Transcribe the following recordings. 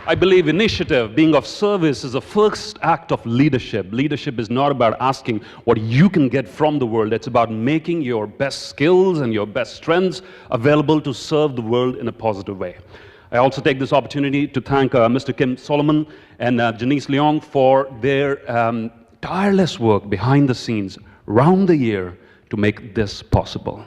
I believe initiative, being of service, is the first act of leadership. Leadership is not about asking what you can get from the world. It's about making your best skills and your best strengths available to serve the world in a positive way. I also take this opportunity to thank Mr. Kim Solomon and Janice Leong for their tireless work behind the scenes round the year to make this possible.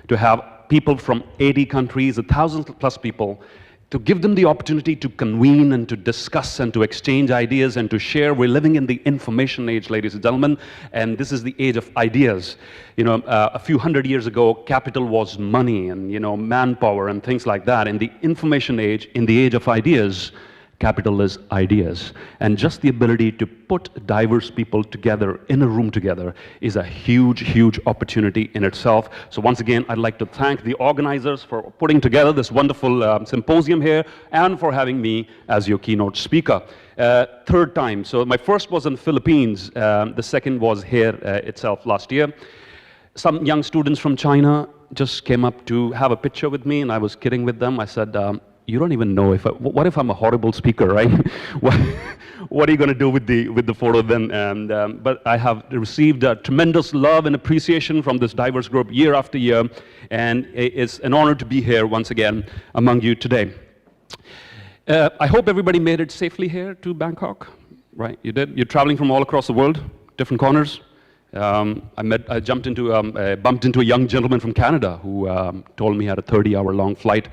To have people from 80 countries, 1,000+ people, to give them the opportunity to convene and to discuss and to exchange ideas and to share. We're living in the information age, ladies and gentlemen, and this is the age of ideas. You know, a few hundred years ago, capital was money and, you know, manpower and things like that. In the information age, in the age of ideas, capital is ideas. And just the ability to put diverse people together in a room together is a huge, huge opportunity in itself. So once again, I'd like to thank the organizers for putting together this wonderful symposium here and for having me as your keynote speaker. Third time. So my first was in the Philippines. The second was here itself last year. Some young students from China just came up to have a picture with me, and I was kidding with them. I said, you don't even know what if I'm a horrible speaker, right? What are you going to do with the photo then? And, but I have received tremendous love and appreciation from this diverse group year after year, and it's an honor to be here once again among you today. I hope everybody made it safely here to Bangkok, right? You did? You're traveling from all across the world, different corners. I bumped into a young gentleman from Canada who told me he had a 30-hour-long flight.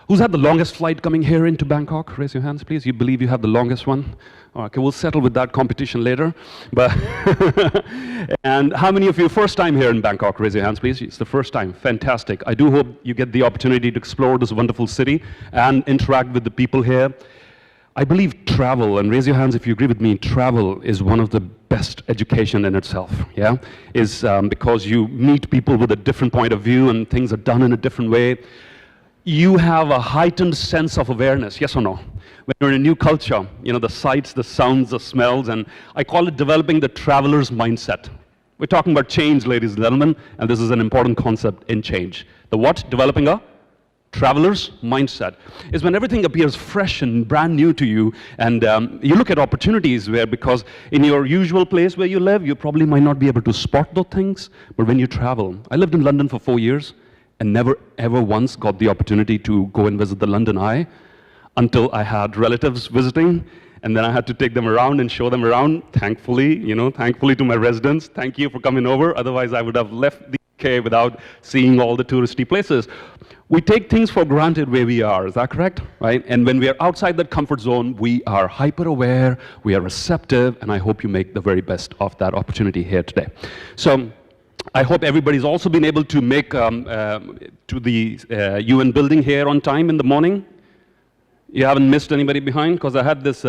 Who's had the longest flight coming here into Bangkok? Raise your hands, please. You believe you have the longest one? Okay, we'll settle with that competition later. But and how many of you first time here in Bangkok? Raise your hands, please. It's the first time. Fantastic. I do hope you get the opportunity to explore this wonderful city and interact with the people here. I believe travel, and raise your hands if you agree with me, travel is one of the best education in itself, yeah? Because you meet people with a different point of view and things are done in a different way. You have a heightened sense of awareness, yes or no? When you're in a new culture, you know, the sights, the sounds, the smells, and I call it developing the traveler's mindset. We're talking about change, ladies and gentlemen, and this is an important concept in change. The what? Developing a traveler's mindset is when everything appears fresh and brand new to you, and you look at opportunities where, because in your usual place where you live, you probably might not be able to spot those things, but when you travel. I lived in London for 4 years and never ever once got the opportunity to go and visit the London Eye until I had relatives visiting, and then I had to take them around and show them around. Thankfully, you know, thankfully to my residents, thank you for coming over, otherwise I would have left the UK without seeing all the touristy places. We take things for granted where we are, is that correct? Right? And when we are outside that comfort zone, we are hyper aware, we are receptive, and I hope you make the very best of that opportunity here today. So I hope everybody's also been able to make to the UN building here on time in the morning. You haven't missed anybody behind? Because I had this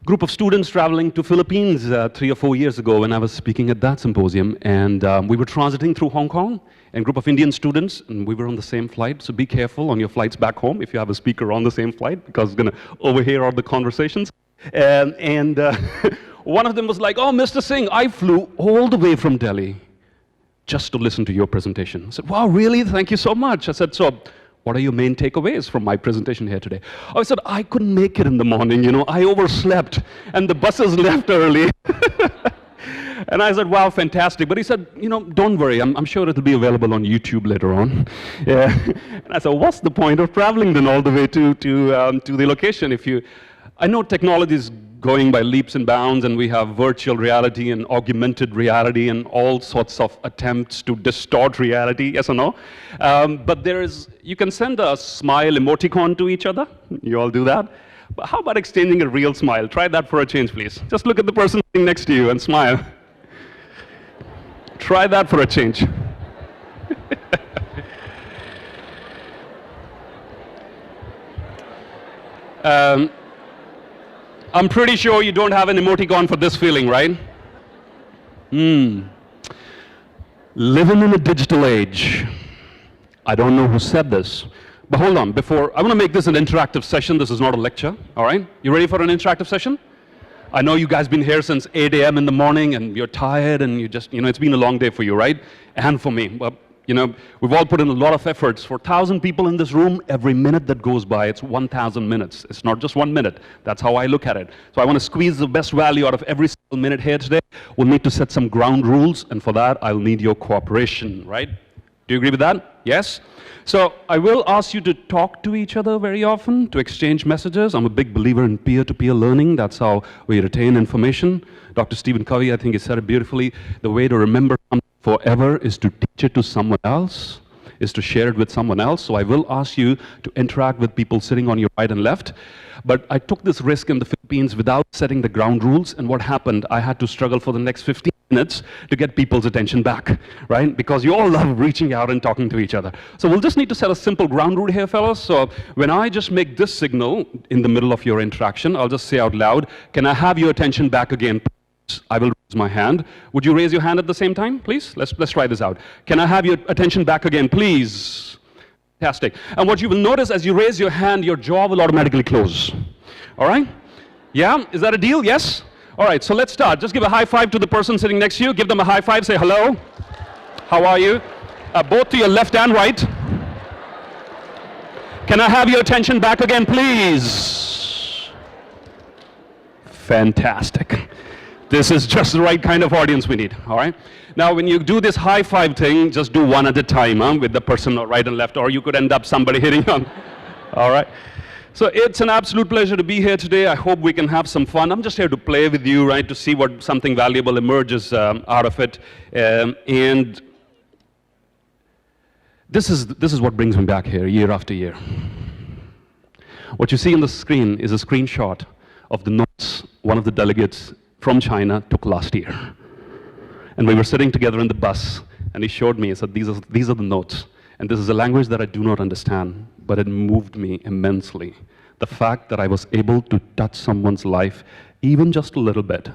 group of students traveling to Philippines 3 or 4 years ago when I was speaking at that symposium, and we were transiting through Hong Kong, and a group of Indian students, and we were on the same flight, so be careful on your flights back home if you have a speaker on the same flight, because it's going to overhear all the conversations. One of them was like, oh, Mr. Singh, I flew all the way from Delhi just to listen to your presentation. I said, wow, really? Thank you so much. I said, so what are your main takeaways from my presentation here today? Oh, I said, I couldn't make it in the morning, you know, I overslept, and the buses left early. And I said, wow, fantastic. But he said, you know, don't worry, I'm sure it'll be available on YouTube later on. Yeah. And I said, what's the point of traveling then all the way to the location? I know technology is going by leaps and bounds, and we have virtual reality and augmented reality and all sorts of attempts to distort reality, yes or no? But you can send a smile emoticon to each other. You all do that. But how about exchanging a real smile? Try that for a change, please. Just look at the person sitting next to you and smile. Try that for a change. I'm pretty sure you don't have an emoticon for this feeling, right? Living in a digital age. I don't know who said this, but hold on. I want to make this an interactive session. This is not a lecture, all right? You ready for an interactive session? I know you guys been here since 8 a.m. in the morning, and you're tired, and you know, it's been a long day for you, right? And for me. But You know, we've all put in a lot of efforts. For 1,000 people in this room, every minute that goes by, it's 1,000 minutes. It's not just 1 minute. That's how I look at it. So I want to squeeze the best value out of every single minute here today. We'll need to set some ground rules, and for that, I'll need your cooperation, right? Do you agree with that? Yes? So I will ask you to talk to each other very often, to exchange messages. I'm a big believer in peer-to-peer learning. That's how we retain information. Dr. Stephen Covey, I think he said it beautifully. The way to remember something forever is to teach it to someone else, is to share it with someone else. So I will ask you to interact with people sitting on your right and left. But I took this risk in the Philippines without setting the ground rules, and what happened, I had to struggle for the next 15 minutes to get people's attention back, right? Because you all love reaching out and talking to each other. So we'll just need to set a simple ground rule here, fellas. So when I just make this signal in the middle of your interaction, I'll just say out loud, can I have your attention back again? I will raise my hand. Would you raise your hand at the same time, please? Let's try this out. Can I have your attention back again, please? Fantastic. And what you will notice as you raise your hand, your jaw will automatically close. All right? Yeah? Is that a deal? Yes? All right, so let's start. Just give a high five to the person sitting next to you. Give them a high five. Say hello. How are you? Both to your left and right. Can I have your attention back again, please? Fantastic. This is just the right kind of audience we need, all right? Now, when you do this high five thing, just do one at a time with the person right and left, or you could end up somebody hitting on, all right? So it's an absolute pleasure to be here today. I hope we can have some fun. I'm just here to play with you, right, to see what something valuable emerges out of it. And this is what brings me back here year after year. What you see on the screen is a screenshot of the notes one of the delegates from China took last year. And we were sitting together in the bus, and he showed me, he said, these are the notes. And this is a language that I do not understand, but it moved me immensely. The fact that I was able to touch someone's life, even just a little bit,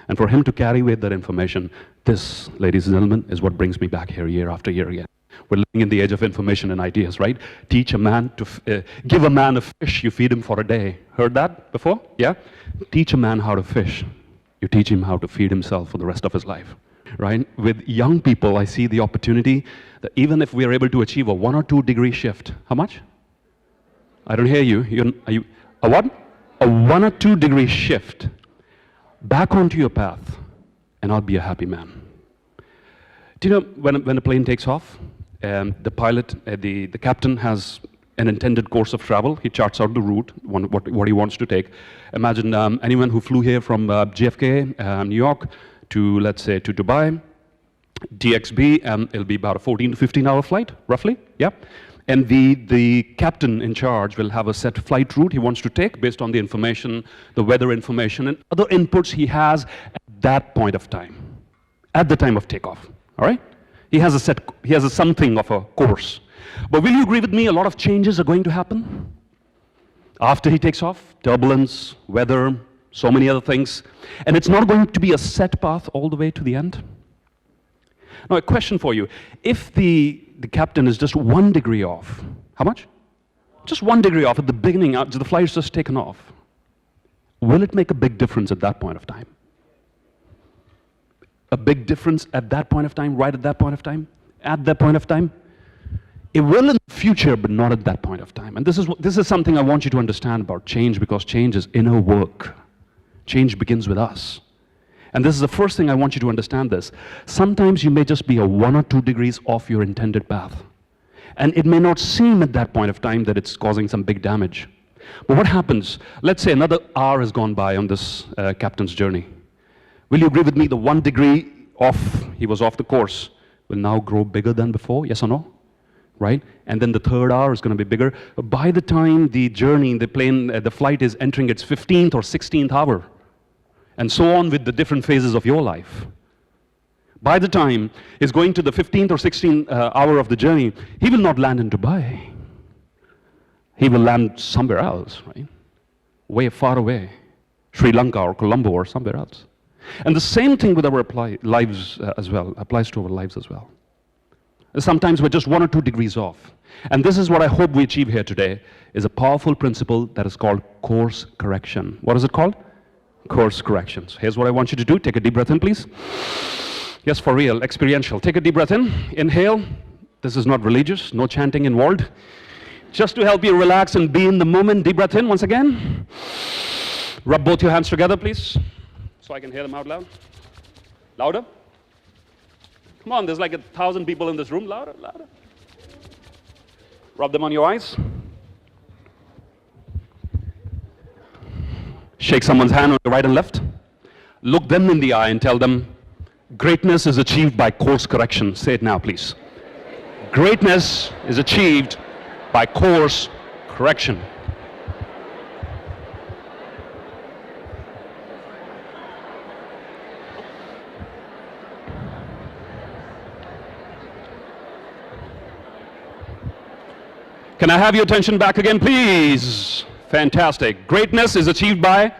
and for him to carry away that information, this, ladies and gentlemen, is what brings me back here year after year again. We're living in the age of information and ideas, right? Teach a man to, give a man a fish, you feed him for a day. Heard that before? Yeah? Teach a man how to fish. You teach him how to feed himself for the rest of his life, right? With young people, I see the opportunity that even if we are able to achieve a 1 or 2 degree shift, how much? I don't hear you. Are you a what? A 1 or 2 degree shift back onto your path, and I'll be a happy man. Do you know when a plane takes off, the pilot, the captain has an intended course of travel. He charts out the route, what he wants to take. Imagine anyone who flew here from JFK, New York, to, let's say, to Dubai, DXB, it'll be about a 14 to 15 hour flight, roughly, yeah? And the captain in charge will have a set flight route he wants to take based on the information, the weather information, and other inputs he has at that point of time, at the time of takeoff, all right? He has a something of a course. But will you agree with me, a lot of changes are going to happen after he takes off? Turbulence, weather, so many other things. And it's not going to be a set path all the way to the end. Now, a question for you. If the captain is just 1 degree off, how much? Just 1 degree off at the beginning, the flight's just taken off. Will it make a big difference at that point of time? A big difference at that point of time, right at that point of time? At that point of time? It will in the future, but not at that point of time. And this is something I want you to understand about change, because change is inner work. Change begins with us. And this is the first thing I want you to understand this. Sometimes you may just be a 1 or 2 degrees off your intended path. And it may not seem at that point of time that it's causing some big damage. But what happens? Let's say another hour has gone by on this captain's journey. Will you agree with me, the 1 degree off, he was off the course, will now grow bigger than before, yes or no? Right? And then the 3rd hour is going to be bigger. By the time the journey, the flight is entering its 15th or 16th hour, and so on with the different phases of your life. By the time it's going to the 15th or 16th hour of the journey, he will not land in Dubai. He will land somewhere else, right? Way far away. Sri Lanka or Colombo or somewhere else. And the same thing with our lives as well, applies to our lives as well. Sometimes we're just 1 or 2 degrees off. And this is what I hope we achieve here today, is a powerful principle that is called course correction. What is it called? Course corrections. Here's what I want you to do. Take a deep breath in, please. Yes, for real, experiential. Take a deep breath in. Inhale. This is not religious, no chanting involved. Just to help you relax and be in the moment, deep breath in once again. Rub both your hands together, please, so I can hear them out loud. Louder. Come on, there's like 1,000 people in this room. Louder, louder. Rub them on your eyes. Shake someone's hand on the right and left. Look them in the eye and tell them, greatness is achieved by course correction. Say it now, please. Greatness is achieved by course correction. Can I have your attention back again, please? Fantastic. Greatness is achieved by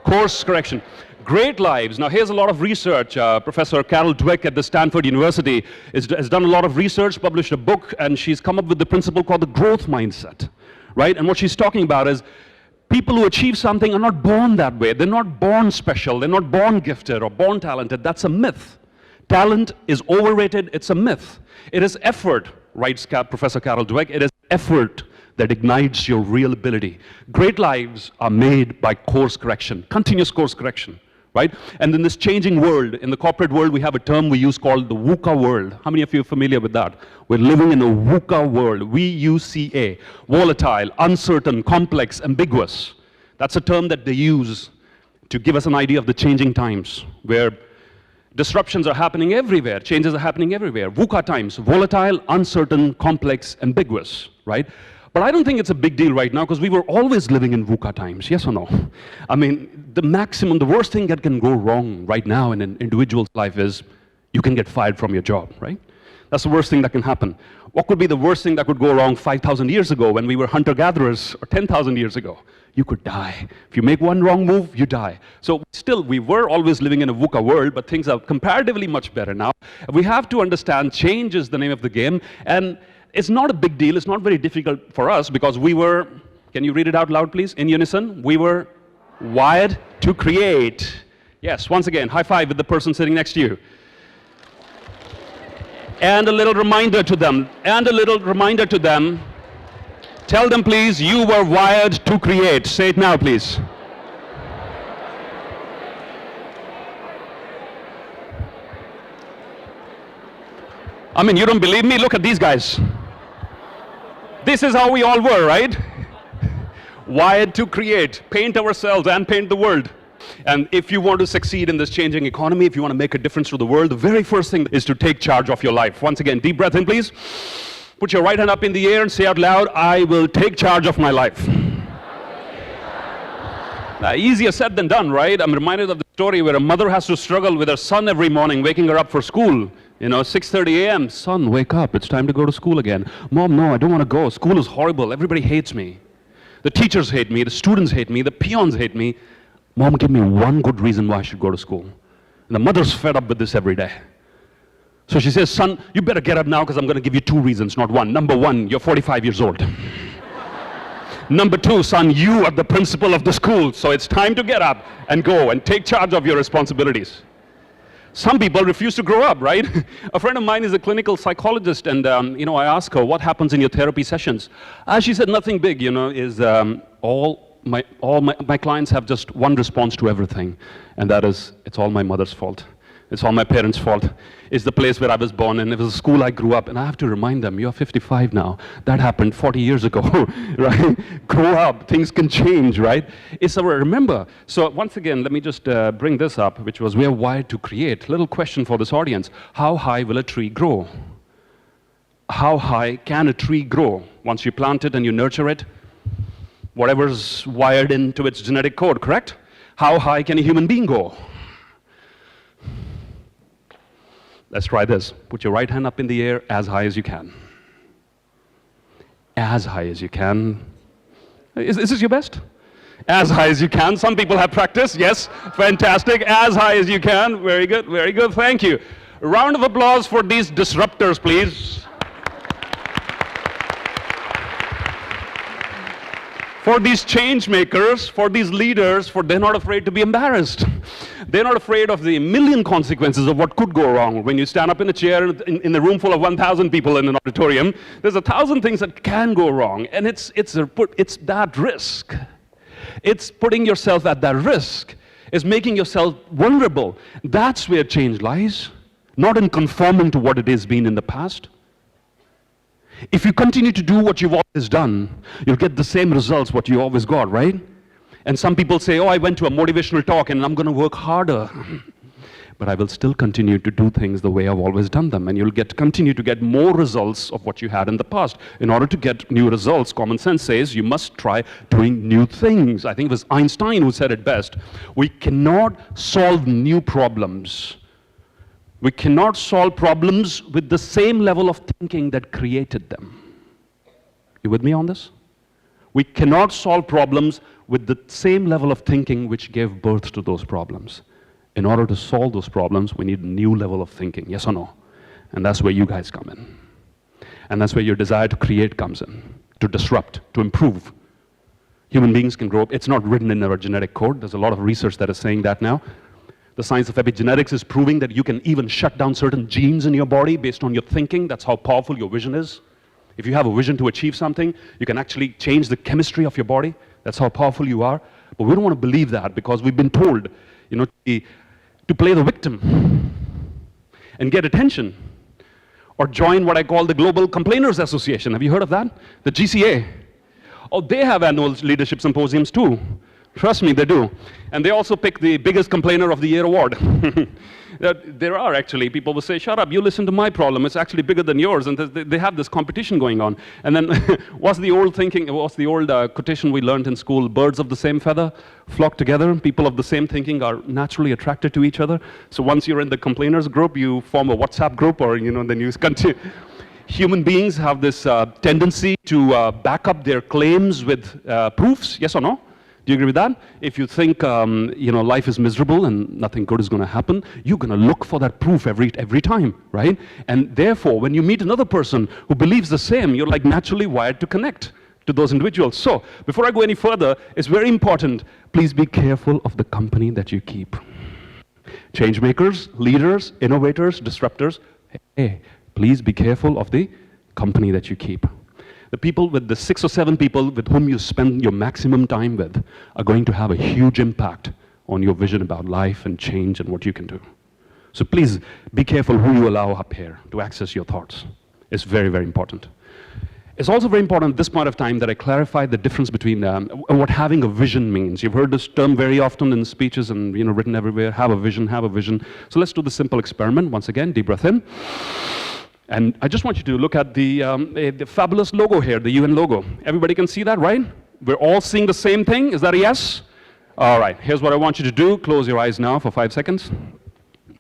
course correction. Great lives. Now, here's a lot of research. Professor Carol Dweck at the Stanford University has done a lot of research, published a book, and she's come up with the principle called the growth mindset, right? And what she's talking about is people who achieve something are not born that way. They're not born special. They're not born gifted or born talented. That's a myth. Talent is overrated. It's a myth. It is effort, writes Professor Carol Dweck. It is effort that ignites your real ability. Great lives are made by course correction, continuous course correction, right? And in this changing world, in the corporate world, we have a term we use called the VUCA world. How many of you are familiar with that? We're living in a VUCA world, V-U-C-A, volatile, uncertain, complex, ambiguous. That's a term that they use to give us an idea of the changing times, where disruptions are happening everywhere, changes are happening everywhere. VUCA times, volatile, uncertain, complex, ambiguous, right? But I don't think it's a big deal right now because we were always living in VUCA times, yes or no? I mean, the worst thing that can go wrong right now in an individual's life is you can get fired from your job, right? That's the worst thing that can happen. What could be the worst thing that could go wrong 5,000 years ago when we were hunter-gatherers, or 10,000 years ago? You could die. If you make one wrong move, you die. So still, we were always living in a VUCA world, but things are comparatively much better now. We have to understand change is the name of the game, and it's not a big deal. It's not very difficult for us because we were, can you read it out loud, please, in unison? We were wired to create. Yes, once again, high five with the person sitting next to you. And a little reminder to them, tell them, please, you were wired to create. Say it now, please. I mean, you don't believe me? Look at these guys. This is how we all were, right? Wired to create, paint ourselves and paint the world. And if you want to succeed in this changing economy, if you want to make a difference to the world, the very first thing is to take charge of your life. Once again, deep breath in, please. Put your right hand up in the air and say out loud, I will take charge of my life. Easier said than done, right? I'm reminded of the story where a mother has to struggle with her son every morning, waking her up for school. You know, 6:30 a.m. Son, wake up. It's time to go to school again. Mom, no, I don't want to go. School is horrible. Everybody hates me. The teachers hate me. The students hate me. The peons hate me. Mom, give me one good reason why I should go to school. And the mother's fed up with this every day. So she says, son, you better get up now because I'm going to give you two reasons, not one. Number one, you're 45 years old. Number two, son, you are the principal of the school, so it's time to get up and go and take charge of your responsibilities. Some people refuse to grow up, right? A friend of mine is a clinical psychologist, and I asked her, what happens in your therapy sessions? She said, nothing big, is all my clients have just one response to everything, and that is, it's all my mother's fault. It's all my parents' fault. It's the place where I was born, and it was a school I grew up. And I have to remind them, you're 55 now. That happened 40 years ago, right? Grow up. Things can change, right? Remember. So once again, let me just bring this up, which was we're wired to create. Little question for this audience. How high will a tree grow? How high can a tree grow? Once you plant it and you nurture it, whatever's wired into its genetic code, correct? How high can a human being go? Let's try this. Put your right hand up in the air as high as you can. As high as you can. Is this your best? As high as you can. Some people have practice. Yes, fantastic. As high as you can. Very good, very good. Thank you. A round of applause for these disruptors, please. For these change makers, for these leaders, they're not afraid to be embarrassed. They're not afraid of the million consequences of what could go wrong. When you stand up in a chair in a room full of 1,000 people in an auditorium, there's 1,000 things that can go wrong. And it's that risk. It's putting yourself at that risk. It's making yourself vulnerable. That's where change lies. Not in conforming to what it has been in the past. If you continue to do what you've always done, you'll get the same results what you always got, right? And some people say, oh, I went to a motivational talk and I'm going to work harder. But I will still continue to do things the way I've always done them. And you'll continue to get more results of what you had in the past. In order to get new results, common sense says you must try doing new things. I think it was Einstein who said it best. We cannot solve new problems. We cannot solve problems with the same level of thinking that created them. You with me on this? We cannot solve problems with the same level of thinking which gave birth to those problems. In order to solve those problems, we need a new level of thinking, yes or no? And that's where you guys come in. And that's where your desire to create comes in, to disrupt, to improve. Human beings can grow up. It's not written in our genetic code. There's a lot of research that is saying that now. The science of epigenetics is proving that you can even shut down certain genes in your body based on your thinking. That's how powerful your vision is. If you have a vision to achieve something, you can actually change the chemistry of your body. That's how powerful you are. But we don't want to believe that because we've been told, to play the victim and get attention or join what I call the Global Complainers Association. Have you heard of that? The GCA. Oh, they have annual leadership symposiums too. Trust me, they do. And they also pick the biggest complainer of the year award. There are actually, people will say, shut up, you listen to my problem, it's actually bigger than yours. And they have this competition going on. And then what's the old quotation we learned in school? Birds of the same feather flock together. People of the same thinking are naturally attracted to each other. So once you're in the complainers group, you form a WhatsApp group or, then you continue. Human beings have this tendency to back up their claims with proofs, yes or no? Do you agree with that? If you think life is miserable and nothing good is going to happen, you're going to look for that proof every time, right? And therefore, when you meet another person who believes the same, you're like naturally wired to connect to those individuals. So, before I go any further, it's very important, please be careful of the company that you keep. Change makers, leaders, innovators, disruptors, hey, please be careful of the company that you keep. The people the 6 or 7 people with whom you spend your maximum time with are going to have a huge impact on your vision about life and change and what you can do. So please be careful who you allow up here to access your thoughts. It's very, very important. It's also very important at this point of time that I clarify the difference between what having a vision means. You've heard this term very often in speeches and written everywhere, have a vision, have a vision. So let's do the simple experiment. Once again, deep breath in. And I just want you to look at the fabulous logo here, the UN logo. Everybody can see that, right? We're all seeing the same thing. Is that a yes? All right, here's what I want you to do. Close your eyes now for 5 seconds.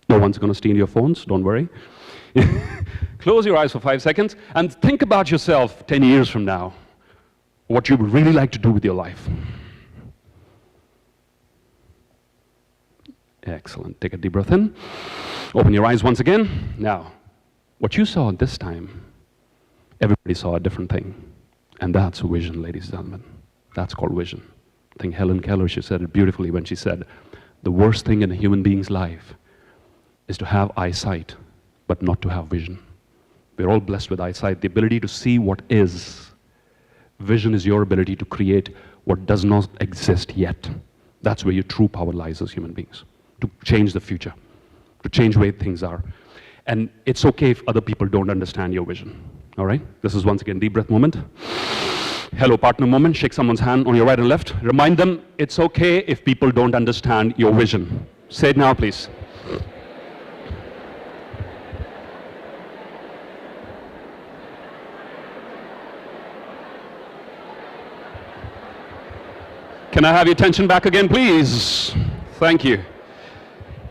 No one's going to steal your phones, don't worry. Close your eyes for 5 seconds and think about yourself 10 years from now, what you would really like to do with your life. Excellent. Take a deep breath in. Open your eyes once again. Now, what you saw this time, everybody saw a different thing. And that's vision, ladies and gentlemen. That's called vision. I think Helen Keller, she said it beautifully when she said, the worst thing in a human being's life is to have eyesight, but not to have vision. We're all blessed with eyesight, the ability to see what is. Vision is your ability to create what does not exist yet. That's where your true power lies as human beings. To change the future, to change the way things are. And it's okay if other people don't understand your vision, all right? This is once again deep breath moment. Hello partner moment, shake someone's hand on your right and left. Remind them it's okay if people don't understand your vision. Say it now, please. Can I have your attention back again, please? Thank you.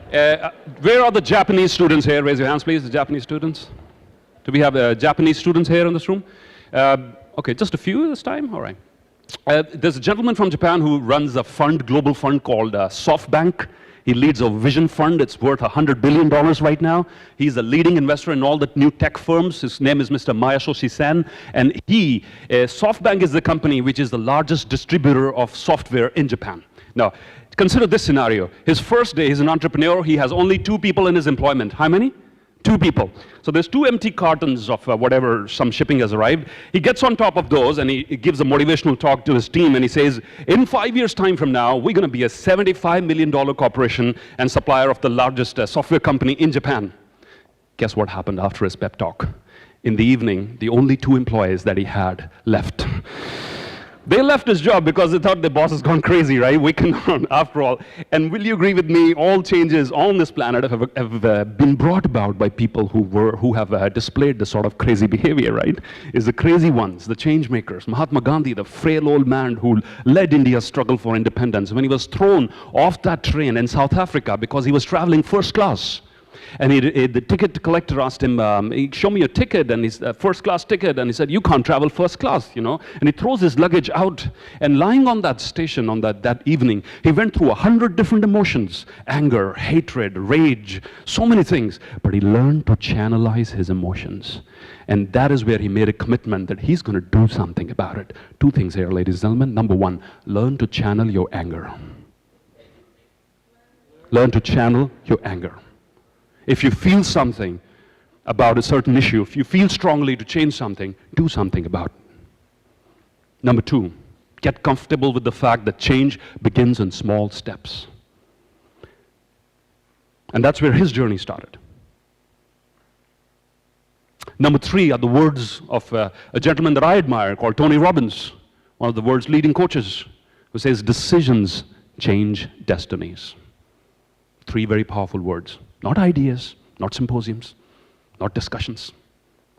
Where are the Japanese students here? Raise your hands, please, the Japanese students. Do we have Japanese students here in this room? Okay, just a few this time? All right. There's a gentleman from Japan who runs a fund, global fund called SoftBank. He leads a vision fund. It's worth $100 billion right now. He's a leading investor in all the new tech firms. His name is Mr. Masayoshi Son. And SoftBank is the company which is the largest distributor of software in Japan. Now, consider this scenario. His first day, he's an entrepreneur. He has only 2 people in his employment. How many? 2 people. So there's 2 empty cartons of whatever, some shipping has arrived. He gets on top of those and he gives a motivational talk to his team and he says, in 5 years' time from now, we're going to be a $75 million corporation and supplier of the largest software company in Japan. Guess what happened after his pep talk? In the evening, the only 2 employees that he had left. They left his job because they thought their boss has gone crazy, right? We cannot, after all. And will you agree with me, all changes on this planet have been brought about by people who have displayed this sort of crazy behavior, right? It's the crazy ones, the change makers. Mahatma Gandhi, the frail old man who led India's struggle for independence, when he was thrown off that train in South Africa because he was traveling first class. And the ticket collector asked him, show me your ticket, and his first class ticket, and he said, you can't travel first class, you know. And he throws his luggage out, and lying on that station on that evening, he went through 100 different emotions, anger, hatred, rage, so many things. But he learned to channelize his emotions. And that is where he made a commitment that he's going to do something about it. 2 things here, ladies and gentlemen. Number 1, learn to channel your anger. Learn to channel your anger. If you feel something about a certain issue, if you feel strongly to change something, do something about it. Number 2, get comfortable with the fact that change begins in small steps. And that's where his journey started. Number 3 are the words of a gentleman that I admire called Tony Robbins, one of the world's leading coaches, who says, decisions change destinies. 3 very powerful words. Not ideas, not symposiums, not discussions.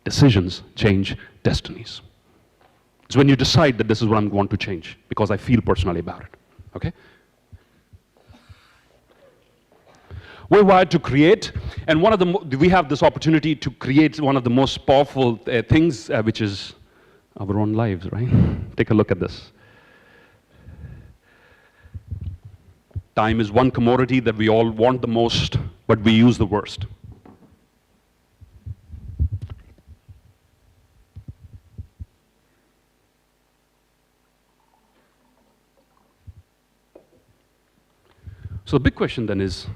Decisions change destinies. It's when you decide that this is what I'm going to change because I feel personally about it, okay? We're wired to create, and we have this opportunity to create one of the most powerful things, which is our own lives, right? Take a look at this. Time is one commodity that we all want the most, but we use the worst. So the big question then is,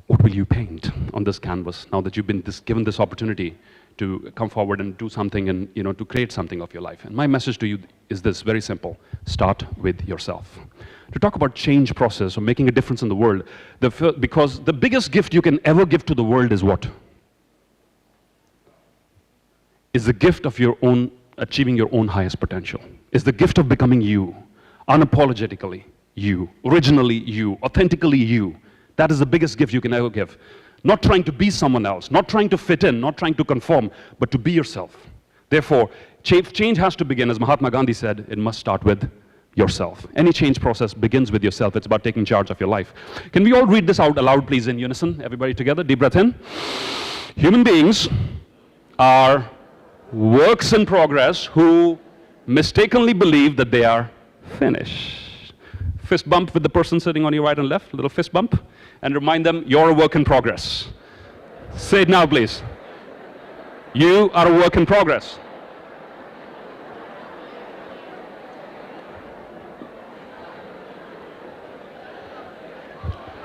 what will you paint on this canvas now that you've been given this opportunity to come forward and do something and, you know, to create something of your life? And my message to you is this, very simple. Start with yourself. To talk about change process or making a difference in the world, because the biggest gift you can ever give to the world is what? Is the gift of your own, achieving your own highest potential. Is the gift of becoming you, unapologetically you, originally you, authentically you. That is the biggest gift you can ever give. Not trying to be someone else, not trying to fit in, not trying to conform, but to be yourself. Therefore, change has to begin, as Mahatma Gandhi said, it must start with yourself. Any change process begins with yourself. It's about taking charge of your life. Can we all read this out aloud, please, in unison? Everybody together, deep breath in. Human beings are works in progress who mistakenly believe that they are finished. Fist bump with the person sitting on your right and left, a little fist bump, and remind them, you're a work in progress. Say it now, please. You are a work in progress.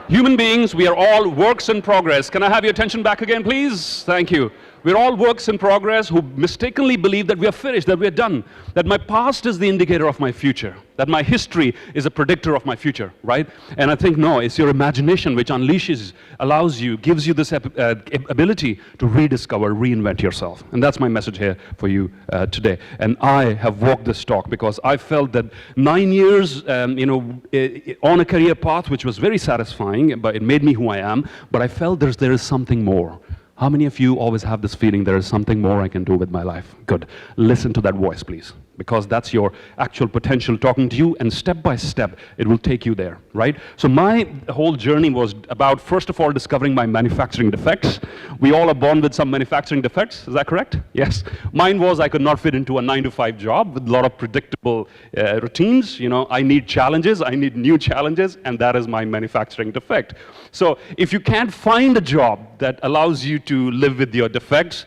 Human beings, we are all works in progress. Can I have your attention back again, please? Thank you. We're all works in progress who mistakenly believe that we are finished, that we are done, that my past is the indicator of my future, that my history is a predictor of my future, right? And I think, no, it's your imagination which unleashes, allows you, gives you this ability to rediscover, reinvent yourself. And that's my message here for you today. And I have walked this talk because I felt that 9 years, on a career path which was very satisfying, but it made me who I am, but I felt there is something more. How many of you always have this feeling there is something more I can do with my life? Good. Listen to that voice, please. because that's your actual potential talking to you, and step by step, it will take you there, right? So my whole journey was about, first of all, discovering my manufacturing defects. We all are born with some manufacturing defects, is that correct? Yes. Mine was I could not fit into a 9-to-5 job with a lot of predictable routines. You know, I need challenges, I need new challenges, and that is my manufacturing defect. So if you can't find a job that allows you to live with your defects,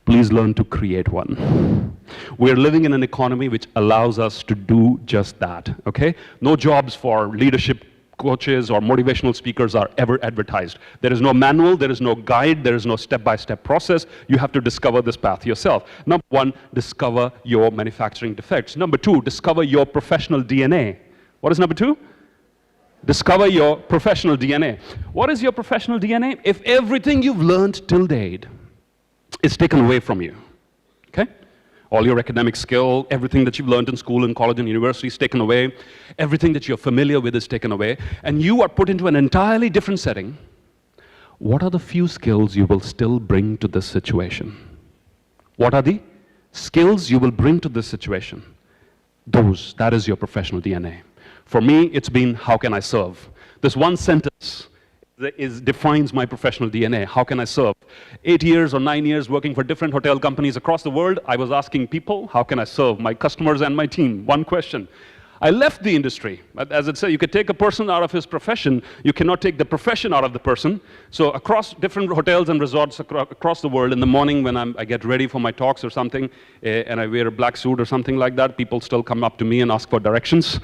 please learn to create one. We're living in an economy which allows us to do just that, okay? No jobs for leadership coaches or motivational speakers are ever advertised. There is no manual, there is no guide, there is no step-by-step process. You have to discover this path yourself. Number one, discover your manufacturing defects. Number two, discover your professional DNA. What is number two? Discover your professional DNA. What is your professional DNA? If everything you've learned till date is taken away from you, okay? All your academic skill, everything that you've learned in school and college and university is taken away, everything that you're familiar with is taken away, and you are put into an entirely different setting. What are the few skills you will still bring to this situation? What are the skills you will bring to this situation? That is your professional DNA. For me, it's been, how can I serve? This one sentence defines my professional DNA. How can I serve? 8 years or 9 years working for different hotel companies across the world, I was asking people, how can I serve my customers and my team? One question. I left the industry. As it said, you could take a person out of his profession, you cannot take the profession out of the person. So across different hotels and resorts across the world, in the morning when I get ready for my talks or something, and I wear a black suit or something like that, people still come up to me and ask for directions,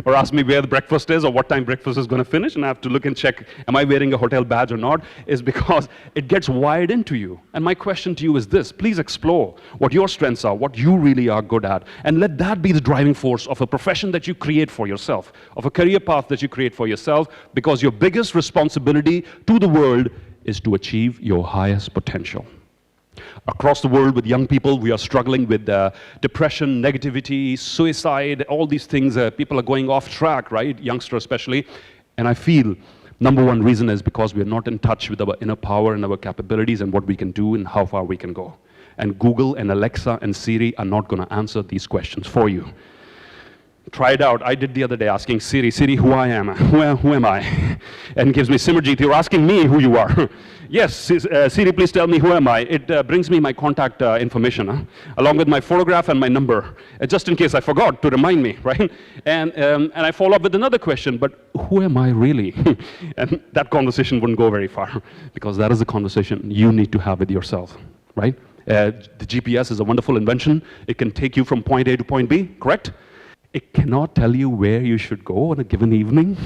or ask me where the breakfast is or what time breakfast is going to finish, and I have to look and check, am I wearing a hotel badge or not, is because it gets wired into you. And my question to you is this: please explore what your strengths are, what you really are good at, and let that be the driving force of a profession that you create for yourself, of a career path that you create for yourself, because your biggest responsibility to the world is to achieve your highest potential. Across the world with young people, we are struggling with depression, negativity, suicide, all these things. People are going off track, right? Youngsters especially. And I feel number one reason is because we are not in touch with our inner power and our capabilities and what we can do and how far we can go. And Google and Alexa and Siri are not going to answer these questions for you. Try it out. I did the other day asking Siri, who I am? Who am I? And gives me, Simerjeet, you're asking me who you are. Yes, Siri, please tell me who am I. It brings me my contact information, along with my photograph and my number, just in case I forgot to remind me, right? And I follow up with another question, but who am I really? And that conversation wouldn't go very far, because that is the conversation you need to have with yourself, right? The GPS is a wonderful invention. It can take you from point A to point B, correct? It cannot tell you where you should go on a given evening.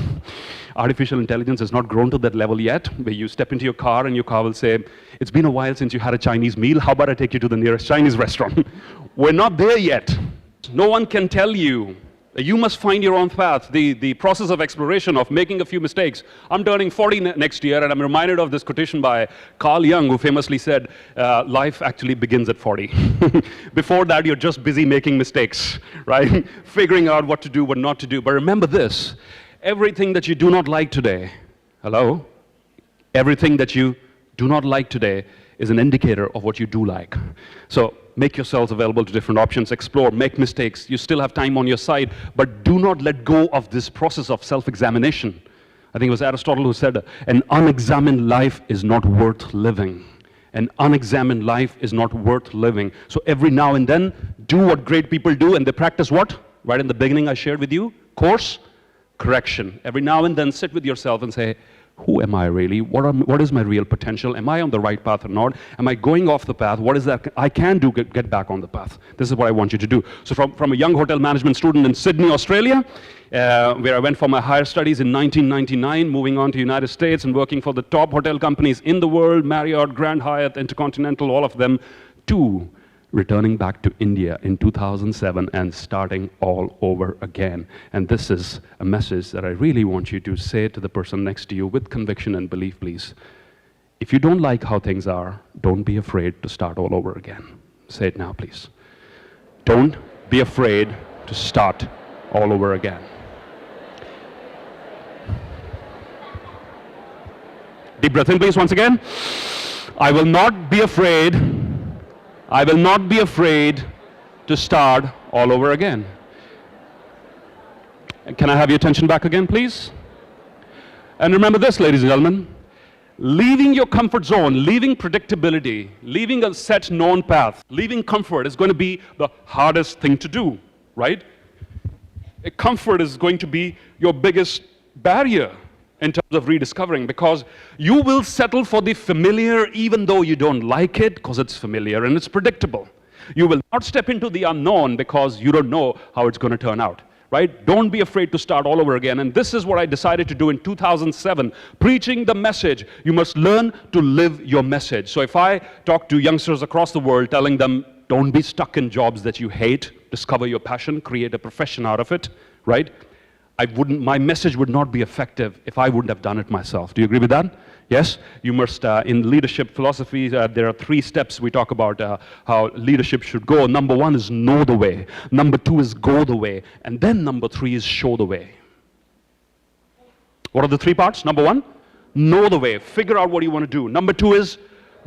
Artificial intelligence has not grown to that level yet, where you step into your car and your car will say, it's been a while since you had a Chinese meal, how about I take you to the nearest Chinese restaurant? We're not there yet. No one can tell you. You must find your own path. The process of exploration, of making a few mistakes. I'm turning 40 next year, and I'm reminded of this quotation by Carl Jung, who famously said, life actually begins at 40. Before that, you're just busy making mistakes, right? Figuring out what to do, what not to do. But remember this, everything that you do not like today, hello? Everything that you do not like today is an indicator of what you do like. So make yourselves available to different options, explore, make mistakes. You still have time on your side, but do not let go of this process of self-examination. I think it was Aristotle who said, an unexamined life is not worth living. An unexamined life is not worth living. So every now and then, do what great people do, and they practice what? Right in the beginning I shared with you, course correction. Every now and then sit with yourself and say, who am I really? What is my real potential? Am I on the right path or not? Am I going off the path? What is that I can do to get back on the path? This is what I want you to do. So from a young hotel management student in Sydney, Australia, where I went for my higher studies in 1999, moving on to the United States and working for the top hotel companies in the world, Marriott, Grand Hyatt, InterContinental, all of them, to returning back to India in 2007 and starting all over again. And this is a message that I really want you to say to the person next to you with conviction and belief, please. If you don't like how things are, don't be afraid to start all over again. Say it now, please. Don't be afraid to start all over again. Deep breath in, please, once again. I will not be afraid to start all over again. And can I have your attention back again, please? And remember this, ladies and gentlemen, leaving your comfort zone, leaving predictability, leaving a set known path, leaving comfort is going to be the hardest thing to do, right? Comfort is going to be your biggest barrier in terms of rediscovering, because you will settle for the familiar even though you don't like it, because it's familiar and it's predictable. You will not step into the unknown because you don't know how it's going to turn out. Right? Don't be afraid to start all over again. And this is what I decided to do in 2007, preaching the message. You must learn to live your message. So if I talk to youngsters across the world, telling them, don't be stuck in jobs that you hate, discover your passion, create a profession out of it, right? My message would not be effective if I wouldn't have done it myself. Do you agree with that? Yes? You must, in leadership philosophy, there are 3 steps we talk about how leadership should go. Number 1 is know the way. Number 2 is go the way. And then number 3 is show the way. What are the 3 parts? Number 1, know the way. Figure out what you want to do. Number 2 is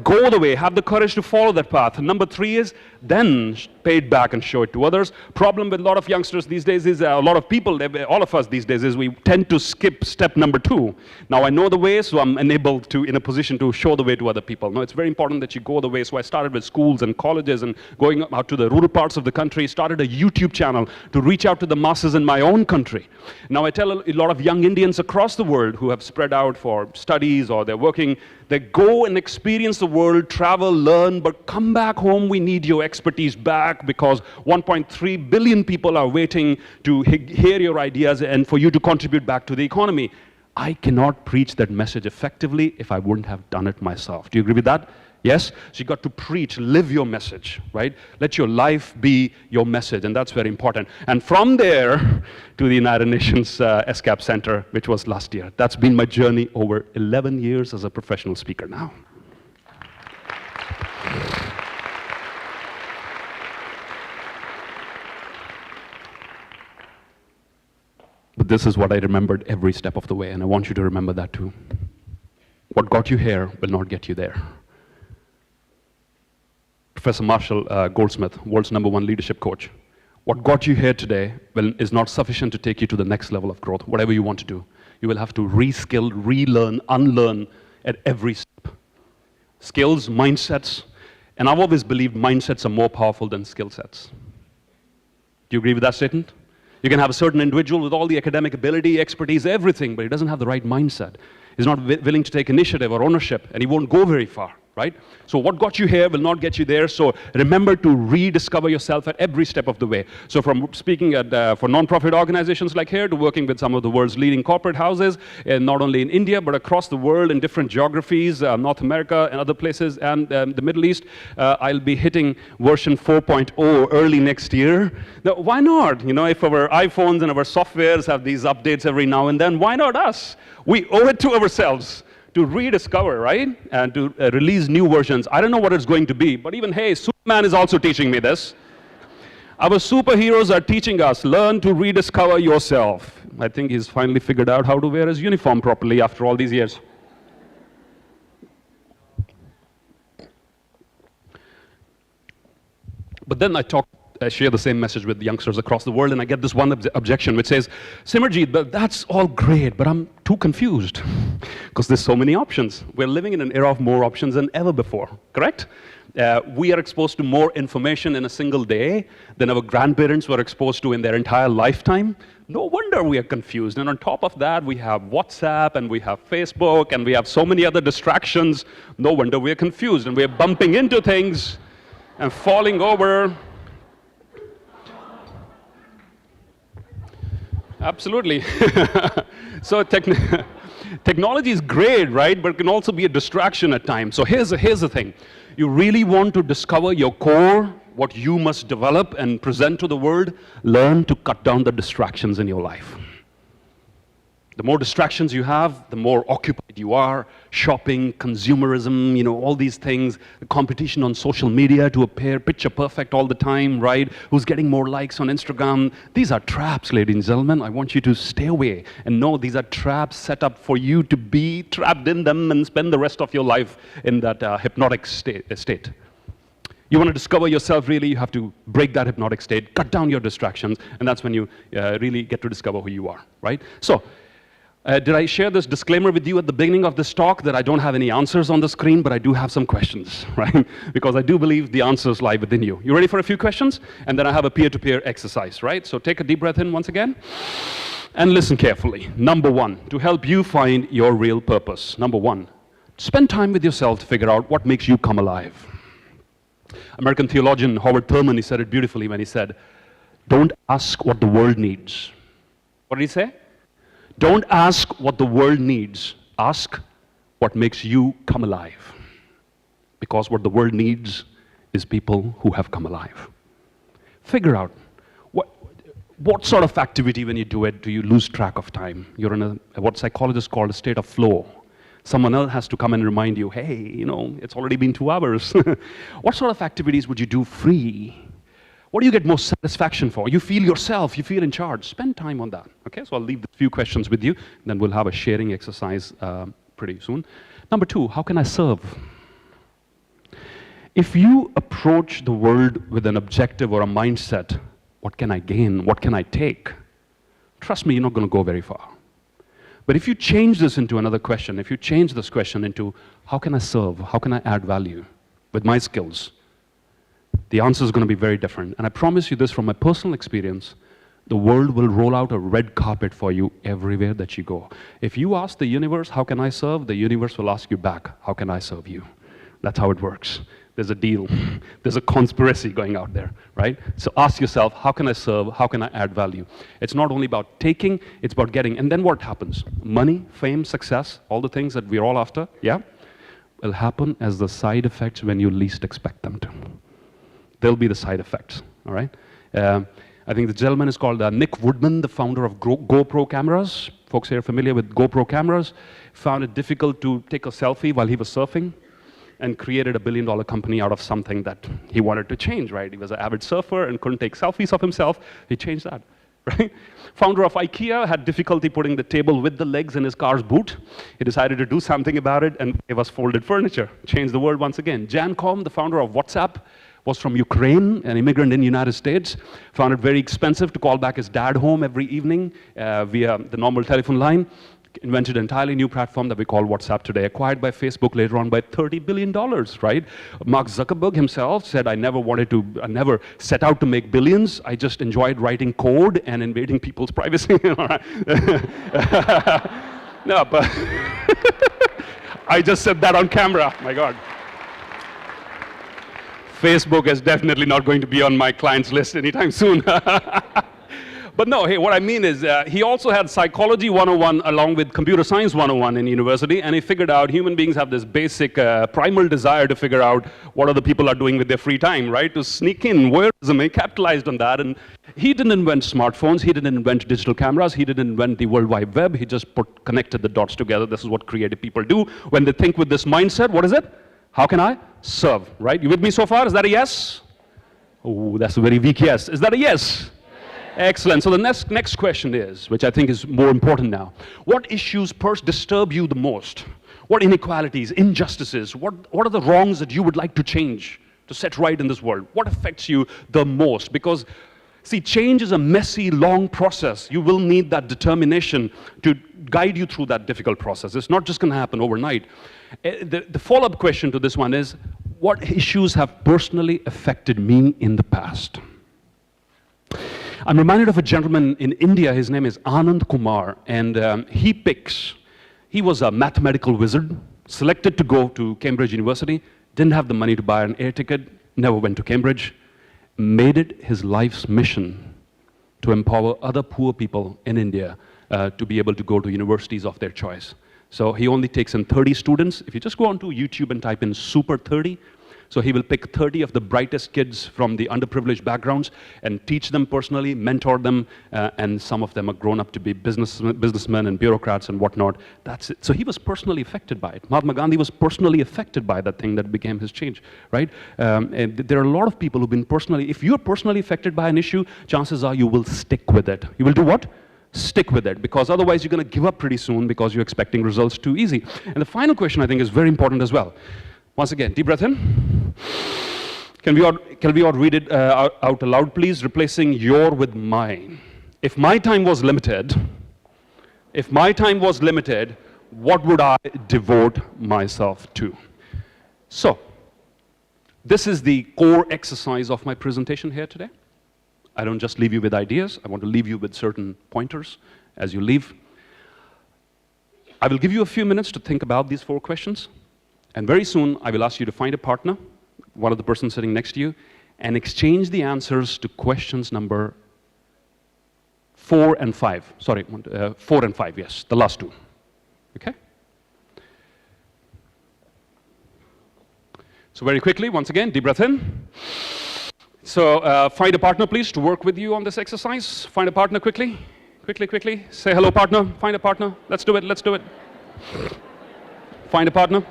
go the way. Have the courage to follow that path. And number 3 is then pay it back and show it to others. Problem with a lot of youngsters these days is, a lot of people, all of us these days, is we tend to skip step number 2. Now I know the way, so I'm enabled to, in a position to show the way to other people. Now it's very important that you go the way. So I started with schools and colleges and going out to the rural parts of the country, started a YouTube channel to reach out to the masses in my own country. Now I tell a lot of young Indians across the world who have spread out for studies or they're working, they go and experience the world, travel, learn, but come back home, we need your expertise back, because 1.3 billion people are waiting to hear your ideas and for you to contribute back to the economy. I cannot preach that message effectively if I wouldn't have done it myself. Do you agree with that? Yes? So you got to preach, live your message, right? Let your life be your message, and that's very important. And from there to the United Nations SCAP Center, which was last year. That's been my journey over 11 years as a professional speaker now. But this is what I remembered every step of the way, and I want you to remember that too. What got you here will not get you there. Professor Marshall Goldsmith, world's #1 leadership coach. What got you here today is not sufficient to take you to the next level of growth, whatever you want to do. You will have to reskill, relearn, unlearn at every step. Skills, mindsets, and I've always believed mindsets are more powerful than skill sets. Do you agree with that statement? You can have a certain individual with all the academic ability, expertise, everything, but he doesn't have the right mindset. He's not willing to take initiative or ownership, and he won't go very far, right? So what got you here will not get you there, so remember to rediscover yourself at every step of the way. So from speaking for non-profit organizations like here to working with some of the world's leading corporate houses, and not only in India, but across the world in different geographies, North America and other places, and the Middle East, I'll be hitting version 4.0 early next year. Now, why not? You know, if our iPhones and our softwares have these updates every now and then, why not us? We owe it to ourselves to rediscover, right? And to release new versions. I don't know what it's going to be, but even, hey, Superman is also teaching me this. Our superheroes are teaching us, learn to rediscover yourself. I think he's finally figured out how to wear his uniform properly after all these years. But then I share the same message with youngsters across the world, and I get this one objection which says, Simerjeet, but that's all great, but I'm too confused because there's so many options. We're living in an era of more options than ever before, correct? We are exposed to more information in a single day than our grandparents were exposed to in their entire lifetime. No wonder we are confused. And on top of that, we have WhatsApp, and we have Facebook, and we have so many other distractions. No wonder we are confused, and we are bumping into things and falling over. Absolutely. So technology is great, right? But it can also be a distraction at times. So here's the thing. You really want to discover your core, what you must develop and present to the world, learn to cut down the distractions in your life. The more distractions you have, the more occupied you are. Shopping, consumerism, you know, all these things. The competition on social media to appear picture perfect all the time, right? Who's getting more likes on Instagram? These are traps, ladies and gentlemen. I want you to stay away and know these are traps set up for you to be trapped in them and spend the rest of your life in that hypnotic state. You want to discover yourself really, you have to break that hypnotic state, cut down your distractions, and that's when you really get to discover who you are, right? So, did I share this disclaimer with you at the beginning of this talk that I don't have any answers on the screen, but I do have some questions, right? Because I do believe the answers lie within you. You ready for a few questions? And then I have a peer-to-peer exercise, right? So take a deep breath in once again. And listen carefully. Number one, to help you find your real purpose. Number one, spend time with yourself to figure out what makes you come alive. American theologian Howard Thurman, he said it beautifully when he said, don't ask what the world needs. What did he say? Don't ask what the world needs. Ask what makes you come alive. Because what the world needs is people who have come alive. Figure out what sort of activity, when you do it, do you lose track of time? You're in what psychologists call a state of flow. Someone else has to come and remind you, hey, you know, it's already been 2 hours. What sort of activities would you do free? What do you get most satisfaction for? You feel yourself, you feel in charge. Spend time on that. Okay, so I'll leave a few questions with you, then we'll have a sharing exercise pretty soon. Number two, how can I serve? If you approach the world with an objective or a mindset, what can I gain? What can I take? Trust me, you're not going to go very far. But if you change this into another question, if you change this question into, how can I serve? How can I add value with my skills? The answer is going to be very different. And I promise you this from my personal experience, the world will roll out a red carpet for you everywhere that you go. If you ask the universe, how can I serve? The universe will ask you back, how can I serve you? That's how it works. There's a deal. There's a conspiracy going out there, right? So ask yourself, how can I serve? How can I add value? It's not only about taking, it's about getting. And then what happens? Money, fame, success, all the things that we're all after, yeah, will happen as the side effects when you least expect them to. They'll be the side effects, all right? I think the gentleman is called Nick Woodman, the founder of GoPro cameras. Folks here are familiar with GoPro cameras. Found it difficult to take a selfie while he was surfing, and created a billion-dollar company out of something that he wanted to change, right? He was an avid surfer and couldn't take selfies of himself. He changed that, right? Founder of IKEA had difficulty putting the table with the legs in his car's boot. He decided to do something about it and gave us folded furniture. Changed the world once again. Jan Koum, the founder of WhatsApp, was from Ukraine, an immigrant in the United States. Found it very expensive to call back his dad home every evening via the normal telephone line. Invented an entirely new platform that we call WhatsApp today, acquired by Facebook later on by $30 billion, right? Mark Zuckerberg himself said, I never set out to make billions. I just enjoyed writing code and invading people's privacy. No, but I just said that on camera, my God. Facebook is definitely not going to be on my client's list anytime soon. But no, hey, what I mean is he also had Psychology 101 along with Computer Science 101 in university, and he figured out human beings have this basic primal desire to figure out what other people are doing with their free time, right? To sneak in voyeurism. He capitalized on that, and he didn't invent smartphones, he didn't invent digital cameras, he didn't invent the World Wide Web, he just connected the dots together. This is what creative people do. When they think with this mindset, what is it? How can I serve, right? You with me so far? Is that a yes? Oh, that's a very weak yes. Is that a yes? Excellent. So the next question is, which I think is more important now, what issues disturb you the most? What inequalities, injustices, what are the wrongs that you would like to change, to set right in this world? What affects you the most? Because, see, change is a messy, long process. You will need that determination to guide you through that difficult process. It's not just going to happen overnight. The follow-up question to this one is, what issues have personally affected me in the past? I'm reminded of a gentleman in India. His name is Anand Kumar, and he was a mathematical wizard, selected to go to Cambridge University, didn't have the money to buy an air ticket, never went to Cambridge, made it his life's mission to empower other poor people in India to be able to go to universities of their choice. So he only takes in 30 students. If you just go onto YouTube and type in Super 30, so he will pick 30 of the brightest kids from the underprivileged backgrounds and teach them personally, mentor them, and some of them are grown up to be businessmen and bureaucrats and whatnot. That's it. So he was personally affected by it. Mahatma Gandhi was personally affected by that thing that became his change, right? And there are a lot of people who've been personally, if you're personally affected by an issue, chances are you will stick with it. You will do what? Stick with it, because otherwise you're going to give up pretty soon because you're expecting results too easy. And the final question I think is very important as well. Once again, deep breath in. Can we all read it out aloud, please? Replacing your with mine. If my time was limited, what would I devote myself to? So, this is the core exercise of my presentation here today. I don't just leave you with ideas. I want to leave you with certain pointers as you leave. I will give you a few minutes to think about these 4 questions. And very soon, I will ask you to find a partner, one of the persons sitting next to you, and exchange the answers to questions number 4 and 5. Sorry, 4 and 5, yes, the last 2. Okay? So very quickly, once again, deep breath in. So find a partner, please, to work with you on this exercise. Find a partner quickly. Quickly. Say hello, partner. Find a partner. Let's do it. Find a partner.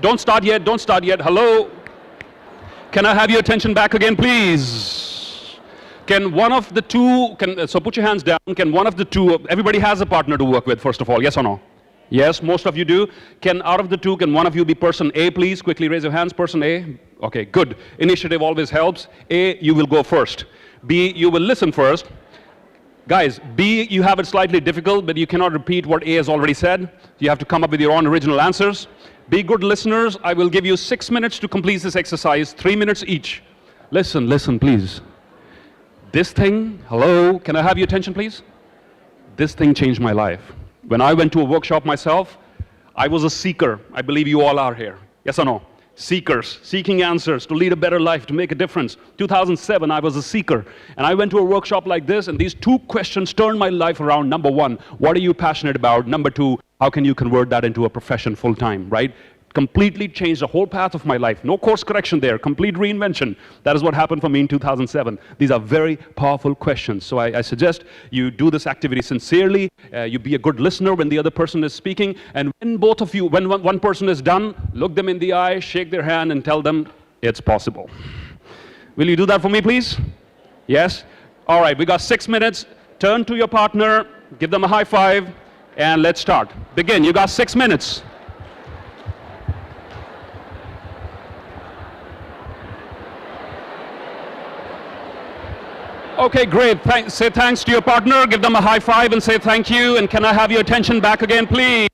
Don't start yet. Hello. Can I have your attention back again, please? Can one of the two, so put your hands down. Can one of the two, everybody has a partner to work with, first of all, yes or no? Yes, most of you do. Out of the two, can one of you be person A, please? Quickly raise your hands, person A. Okay, good. Initiative always helps. A, you will go first. B, you will listen first. Guys, B, you have it slightly difficult, but you cannot repeat what A has already said. You have to come up with your own original answers. Be good listeners. I will give you 6 minutes to complete this exercise, 3 minutes each. Listen, please. This thing, hello, can I have your attention, please? This thing changed my life. When I went to a workshop myself, I was a seeker. I believe you all are here. Yes or no? Seekers, seeking answers to lead a better life, to make a difference. 2007, I was a seeker. And I went to a workshop like this, and these 2 questions turned my life around. Number 1, what are you passionate about? Number 2, how can you convert that into a profession full-time, right? Completely changed the whole path of my life. No course correction there, complete reinvention. That is what happened for me in 2007. These are very powerful questions. So I suggest you do this activity sincerely. You be a good listener when the other person is speaking. And when both of you, when one person is done, look them in the eye, shake their hand, and tell them it's possible. Will you do that for me, please? Yes? All right, we got 6 minutes. Turn to your partner, give them a high five, and let's start. Begin. You got 6 minutes. Okay, great. Say thanks to your partner, give them a high five and say thank you. And can I have your attention back again, please?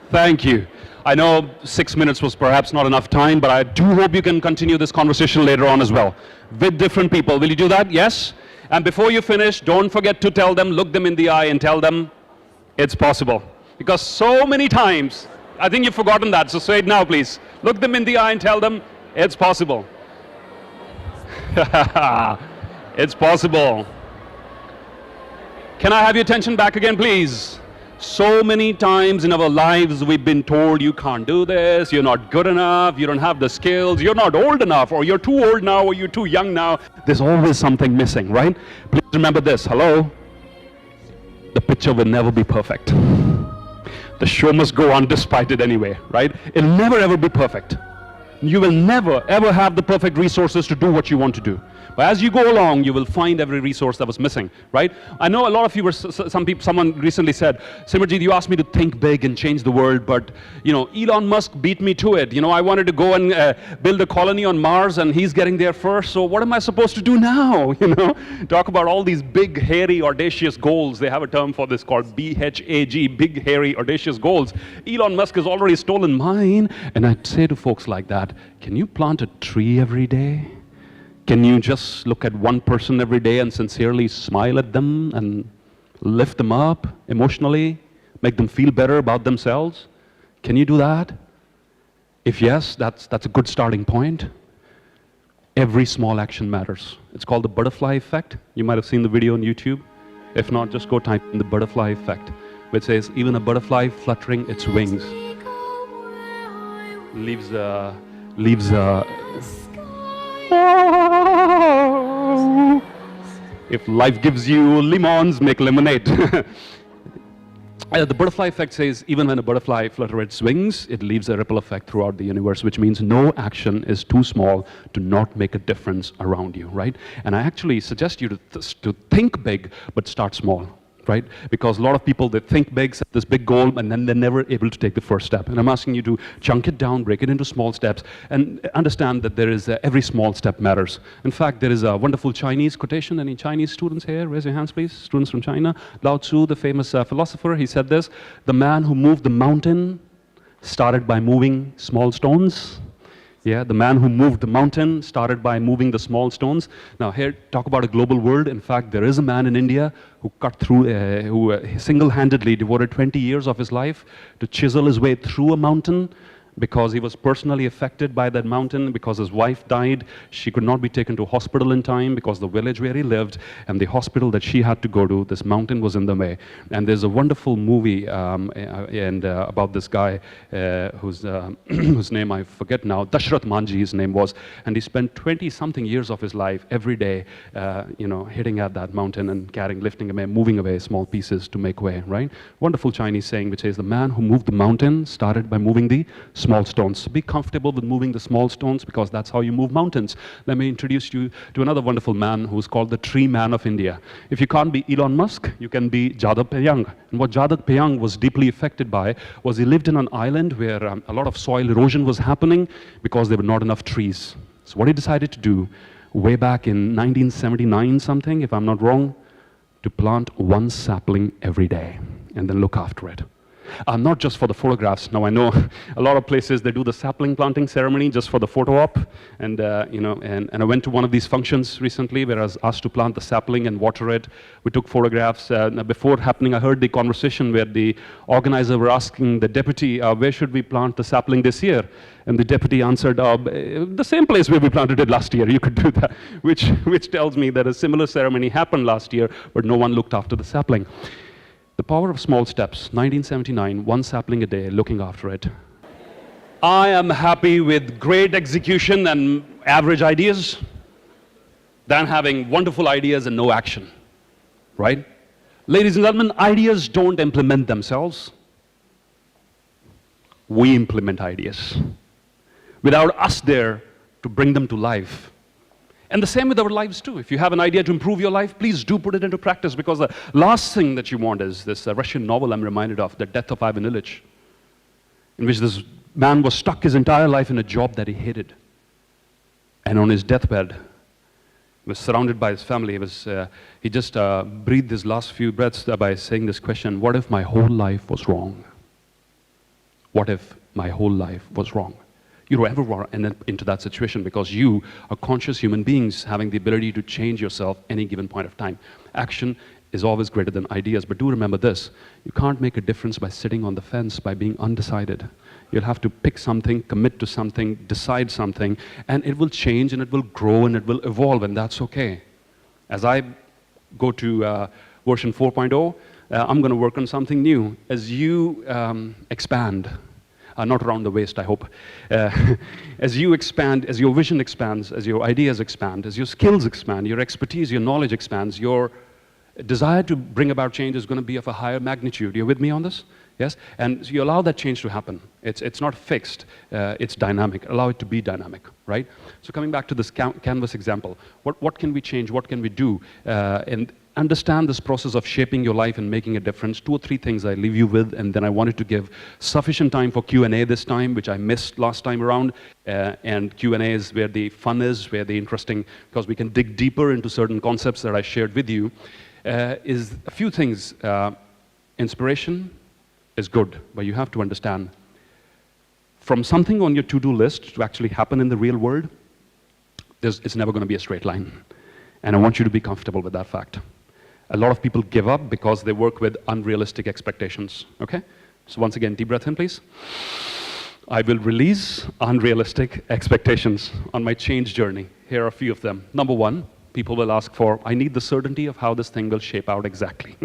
Thank you. I know 6 minutes was perhaps not enough time, but I do hope you can continue this conversation later on as well with different people. Will you do that? Yes? And before you finish, don't forget to tell them, look them in the eye and tell them it's possible. Because so many times, I think you've forgotten that, so say it now, please. Look them in the eye and tell them it's possible. It's possible. Can I have your attention back again, please? So many times in our lives we've been told you can't do this, you're not good enough, you don't have the skills, you're not old enough, or you're too old now, or you're too young now. There's always something missing, right? Please remember this, hello? The picture will never be perfect. The show must go on despite it anyway, right? It'll never ever be perfect. You will never, ever have the perfect resources to do what you want to do. But as you go along, you will find every resource that was missing, right? I know a lot of you were, someone recently said, Simerjeet, you asked me to think big and change the world, but, you know, Elon Musk beat me to it. You know, I wanted to go and build a colony on Mars, and he's getting there first, so what am I supposed to do now? You know, talk about all these big, hairy, audacious goals. They have a term for this called BHAG, big, hairy, audacious goals. Elon Musk has already stolen mine, and I'd say to folks like that, can you plant a tree every day? Can you just look at one person every day and sincerely smile at them and lift them up emotionally, make them feel better about themselves? Can you do that? If yes, that's a good starting point. Every small action matters. It's called the butterfly effect. You might have seen the video on YouTube. If not, just go type in the butterfly effect, which says even a butterfly fluttering its wings leaves if life gives you lemons, make lemonade. The butterfly effect says even when a butterfly flutters its wings, it leaves a ripple effect throughout the universe, which means no action is too small to not make a difference around you, right? And I actually suggest you to think big, but start small. right? Because a lot of people, they think big, set this big goal, and then they're never able to take the first step. And I'm asking you to chunk it down, break it into small steps, and understand that there is every small step matters. In fact, there is a wonderful Chinese quotation. Any Chinese students here? Raise your hands, please. Students from China. Lao Tzu, the famous philosopher, he said this: the man who moved the mountain started by moving small stones. Yeah, the man who moved the mountain started by moving the small stones. Now here, talk about a global world. In fact, there is a man in India who cut through, who single-handedly devoted 20 years of his life to chisel his way through a mountain, because he was personally affected by that mountain, because his wife died. She could not be taken to hospital in time because the village where he lived and the hospital that she had to go to, this mountain was in the way. And there's a wonderful movie about this guy whose whose name I forget now, Dashrath Manji his name was, and he spent 20-something years of his life every day, hitting at that mountain and lifting away, moving away small pieces to make way, right? Wonderful Chinese saying which says, the man who moved the mountain started by moving the small stones. Be comfortable with moving the small stones, because that's how you move mountains. Let me introduce you to another wonderful man who's called the tree man of India. If you can't be Elon Musk, you can be Jadhav Payang. And what Jadhav Payang was deeply affected by was he lived in an island where a lot of soil erosion was happening because there were not enough trees. So what he decided to do, way back in 1979 something, if I'm not wrong, to plant one sapling every day and then look after it. Not just for the photographs. Now I know a lot of places they do the sapling planting ceremony just for the photo op, and I went to one of these functions recently where I was asked to plant the sapling and water it. We took photographs. Before happening, I heard the conversation where the organizer were asking the deputy, where should we plant the sapling this year? And the deputy answered, the same place where we planted it last year. You could do that, which tells me that a similar ceremony happened last year, but no one looked after the sapling. The power of small steps, 1979, one sapling a day, looking after it. I am happy with great execution and average ideas than having wonderful ideas and no action, right? Ladies and gentlemen, ideas don't implement themselves. We implement ideas without us there to bring them to life. And the same with our lives too. If you have an idea to improve your life, please do put it into practice, because the last thing that you want is this Russian novel I'm reminded of, The Death of Ivan Illich, in which this man was stuck his entire life in a job that he hated. And on his deathbed, he was surrounded by his family. He just breathed his last few breaths by saying this question: what if my whole life was wrong? What if my whole life was wrong? You don't ever want to end up into that situation, because you are conscious human beings having the ability to change yourself any given point of time. Action is always greater than ideas, but do remember this: you can't make a difference by sitting on the fence, by being undecided. You'll have to pick something, commit to something, decide something, and it will change and it will grow and it will evolve, and that's okay. As I go to version 4.0, I'm going to work on something new. As you expand, not around the waist, I hope. As you expand, as your vision expands, as your ideas expand, as your skills expand, your expertise, your knowledge expands, your desire to bring about change is going to be of a higher magnitude. You're with me on this? Yes? And so you allow that change to happen. It's not fixed, it's dynamic. Allow it to be dynamic, right? So coming back to this canvas example, what can we change? What can we do? And understand this process of shaping your life and making a difference. 2 or 3 things I leave you with, and then I wanted to give sufficient time for Q&A this time, which I missed last time around. And Q&A is where the fun is, where the interesting, because we can dig deeper into certain concepts that I shared with you, is a few things. Inspiration is good, but you have to understand, from something on your to-do list to actually happen in the real world, it's never going to be a straight line. And I want you to be comfortable with that fact. A lot of people give up because they work with unrealistic expectations, okay? So once again, deep breath in, please. I will release unrealistic expectations on my change journey. Here are a few of them. Number 1, people will ask for, I need the certainty of how this thing will shape out exactly.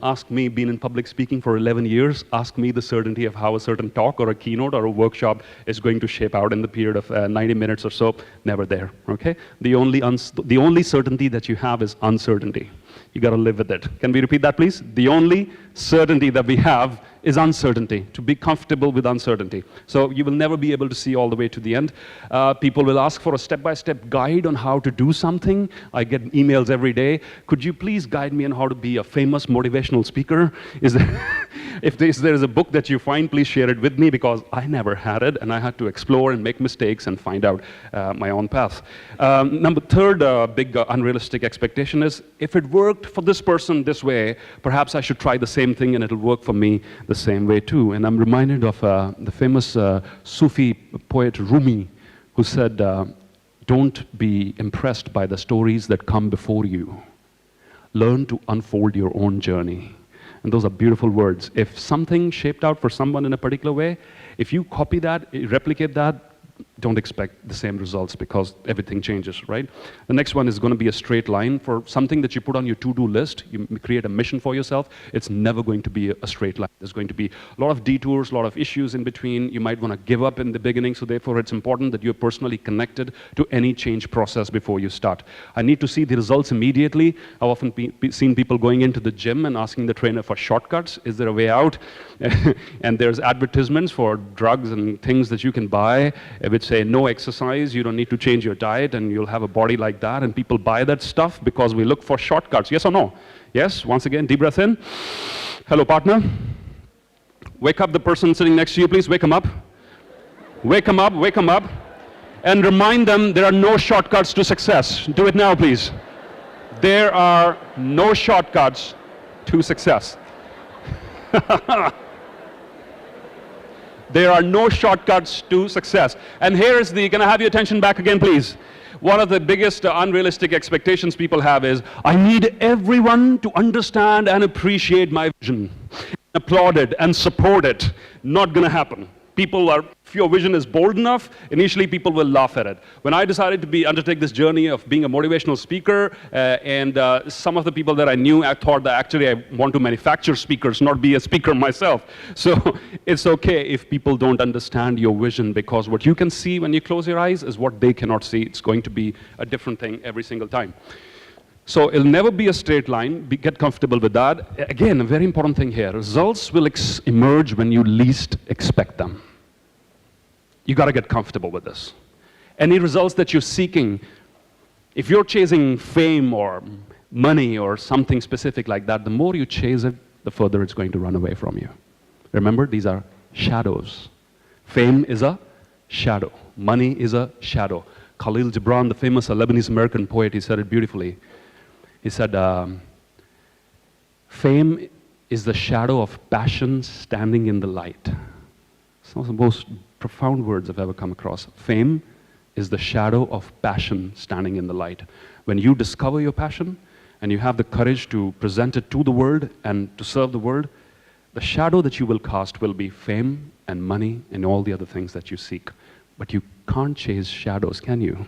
Ask me, been in public speaking for 11 years, ask me the certainty of how a certain talk or a keynote or a workshop is going to shape out in the period of 90 minutes or so. Never there, okay? The only certainty that you have is uncertainty. You got to live with it. Can we repeat that, please? The only certainty that we have is uncertainty, to be comfortable with uncertainty. So you will never be able to see all the way to the end. People will ask for a step-by-step guide on how to do something. I get emails every day. Could you please guide me on how to be a famous motivational speaker? Is there if there is a book that you find, please share it with me, because I never had it, and I had to explore and make mistakes and find out my own path. Third big unrealistic expectation is, if it worked for this person this way, perhaps I should try the same thing and it'll work for me the same way too. And I'm reminded of the famous Sufi poet Rumi, who said, don't be impressed by the stories that come before you. Learn to unfold your own journey. And those are beautiful words. If something shaped out for someone in a particular way, if you copy that, replicate that, don't expect the same results, because everything changes, right? The next one is going to be a straight line. For something that you put on your to-do list, you create a mission for yourself, it's never going to be a straight line. There's going to be a lot of detours, a lot of issues in between. You might want to give up in the beginning, so therefore it's important that you're personally connected to any change process before you start. I need to see the results immediately. I've often seen people going into the gym and asking the trainer for shortcuts. Is there a way out? And there's advertisements for drugs and things that you can buy, which say no exercise, you don't need to change your diet, and you'll have a body like that. And people buy that stuff because we look for shortcuts. Yes or no? Yes? Once again, deep breath in. Hello, partner. Wake up the person sitting next to you, please. Wake him up. Wake him up, wake him up. And remind them there are no shortcuts to success. Do it now, please. There are no shortcuts to success. There are no shortcuts to success. And here is the, can I have your attention back again, please? One of the biggest unrealistic expectations people have is, I need everyone to understand and appreciate my vision, applaud it and support it. Not going to happen. People are, if your vision is bold enough, initially people will laugh at it. When I decided to undertake this journey of being a motivational speaker, and some of the people that I knew, I thought that actually I want to manufacture speakers, not be a speaker myself. So it's okay if people don't understand your vision, because what you can see when you close your eyes is what they cannot see. It's going to be a different thing every single time. So it'll never be a straight line. Get comfortable with that. Again, a very important thing here. Results will emerge when you least expect them. You got to get comfortable with this. Any results that you're seeking, if you're chasing fame or money or something specific like that, the more you chase it, the further it's going to run away from you. Remember, these are shadows. Fame is a shadow. Money is a shadow. Khalil Gibran, the famous Lebanese-American poet, he said it beautifully. He said, fame is the shadow of passion standing in the light. Some of the most profound words I've ever come across. Fame is the shadow of passion standing in the light. When you discover your passion and you have the courage to present it to the world and to serve the world, the shadow that you will cast will be fame and money and all the other things that you seek. But you can't chase shadows, can you?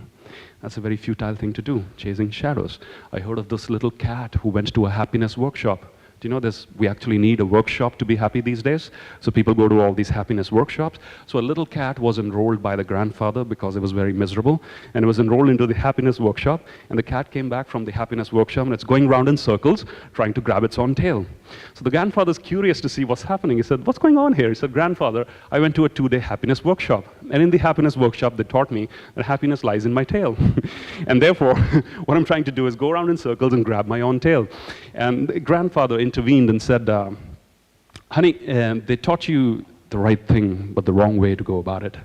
That's a very futile thing to do, chasing shadows. I heard of this little cat who went to a happiness workshop. Do you know this? We actually need a workshop to be happy these days. So people go to all these happiness workshops. So a little cat was enrolled by the grandfather because it was very miserable. And it was enrolled into the happiness workshop. And the cat came back from the happiness workshop and it's going round in circles, trying to grab its own tail. So the grandfather's curious to see what's happening. He said, what's going on here? He said, grandfather, I went to a 2-day happiness workshop. And in the happiness workshop, they taught me that happiness lies in my tail. And therefore, what I'm trying to do is go around in circles and grab my own tail. And the grandfather intervened and said, honey, they taught you the right thing, but the wrong way to go about it.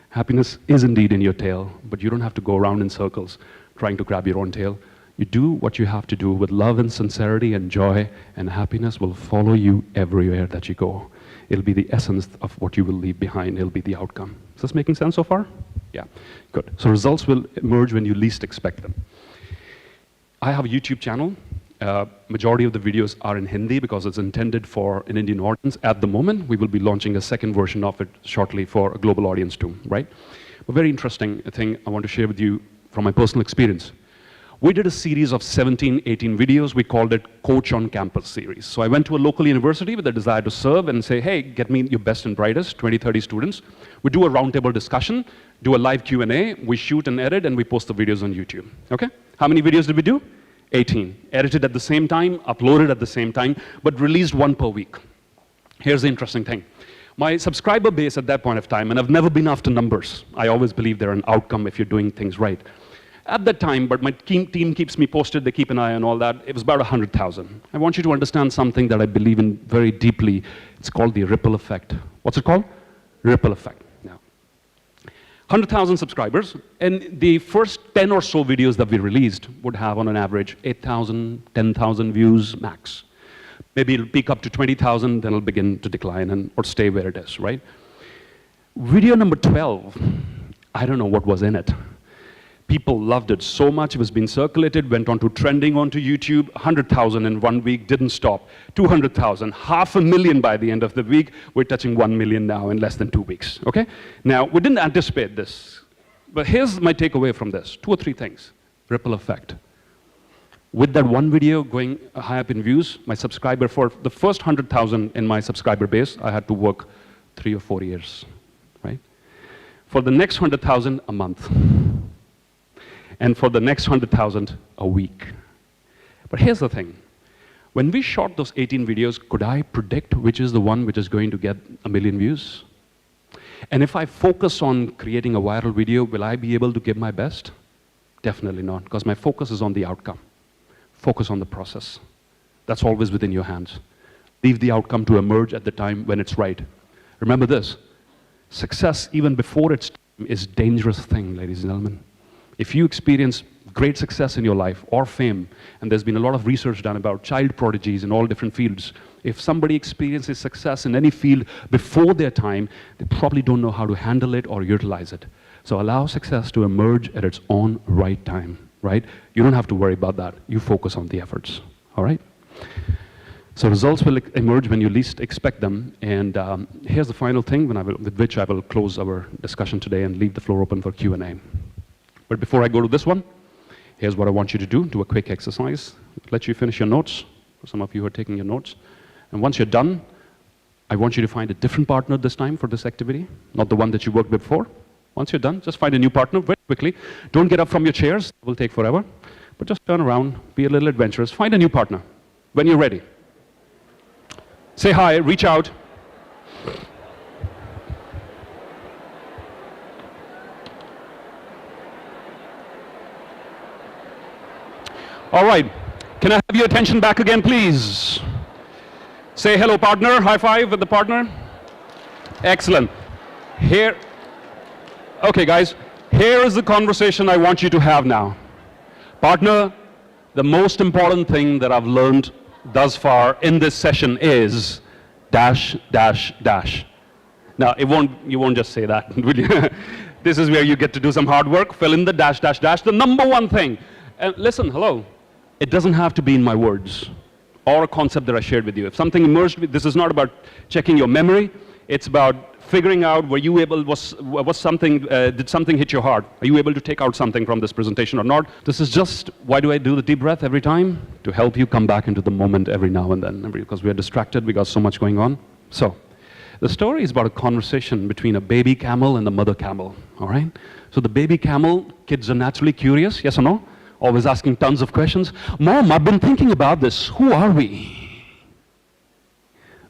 Happiness is indeed in your tail, but you don't have to go around in circles trying to grab your own tail. You do what you have to do with love and sincerity and joy, and happiness will follow you everywhere that you go. It'll be the essence of what you will leave behind. It'll be the outcome. Is this making sense so far? Yeah, good. So results will emerge when you least expect them. I have a YouTube channel. Majority of the videos are in Hindi because it's intended for an Indian audience at the moment. We will be launching a second version of it shortly for a global audience too, right? A very interesting thing I want to share with you from my personal experience. We did a series of 17, 18 videos. We called it Coach on Campus series. So I went to a local university with a desire to serve and say, hey, get me your best and brightest, 20, 30 students. We do a roundtable discussion, do a live Q&A, we shoot and edit, and we post the videos on YouTube, okay? How many videos did we do? 18. Edited at the same time, uploaded at the same time, but released one per week. Here's the interesting thing. My subscriber base at that point of time, and I've never been after numbers. I always believe they're an outcome if you're doing things right. At that time, but my team keeps me posted, they keep an eye on all that, it was about 100,000. I want you to understand something that I believe in very deeply. It's called the ripple effect. What's it called? Ripple effect. Now, 100,000 subscribers, and the first 10 or so videos that we released would have on an average 8,000, 10,000 views max. Maybe it'll peak up to 20,000, then it'll begin to decline or stay where it is, right? Video number 12, I don't know what was in it. People loved it so much, it was being circulated, went on to trending onto YouTube, 100,000 in 1 week, didn't stop. 200,000, 500,000 by the end of the week. We're touching 1 million now in less than 2 weeks, okay? Now, we didn't anticipate this, but here's my takeaway from this. 2 or 3 things. Ripple effect. With that one video going high up in views, my subscriber, for the first 100,000 in my subscriber base, I had to work 3 or 4 years, right? For the next 100,000, a month. And for the next 100,000, a week. But here's the thing. When we shot those 18 videos, could I predict which is the one which is going to get 1 million views? And if I focus on creating a viral video, will I be able to give my best? Definitely not, because my focus is on the outcome. Focus on the process. That's always within your hands. Leave the outcome to emerge at the time when it's right. Remember this, success, even before it's time, is a dangerous thing, ladies and gentlemen. If you experience great success in your life or fame, and there's been a lot of research done about child prodigies in all different fields, if somebody experiences success in any field before their time, they probably don't know how to handle it or utilize it. So allow success to emerge at its own right time. Right? You don't have to worry about that. You focus on the efforts, all right? So results will emerge when you least expect them. And here's the final thing with which I will close our discussion today and leave the floor open for Q&A. But before I go to this one, here's what I want you to do. Do a quick exercise. Let you finish your notes, for some of you who are taking your notes. And once you're done, I want you to find a different partner this time for this activity, not the one that you worked with before. Once you're done, just find a new partner very quickly. Don't get up from your chairs. It will take forever. But just turn around, be a little adventurous. Find a new partner when you're ready. Say hi, reach out. All right. Can I have your attention back again, please? Say hello, partner. High five with the partner. Excellent. Here. Okay, guys, here is the conversation I want you to have now. Partner, the most important thing that I've learned thus far in this session is dash, dash, dash. Now, you won't just say that, will you? This is where you get to do some hard work. Fill in the dash, dash, dash, the number one thing. And listen, hello, it doesn't have to be in my words or a concept that I shared with you. If something emerged, this is not about checking your memory. It's about figuring out were you able, did something hit your heart? Are you able to take out something from this presentation or not? This is just, why do I do the deep breath every time? To help you come back into the moment every now and then, because we're distracted, we got so much going on. So, the story is about a conversation between a baby camel and a mother camel, all right? So the baby camel, kids are naturally curious, yes or no? Always asking tons of questions. Mom, I've been thinking about this, who are we?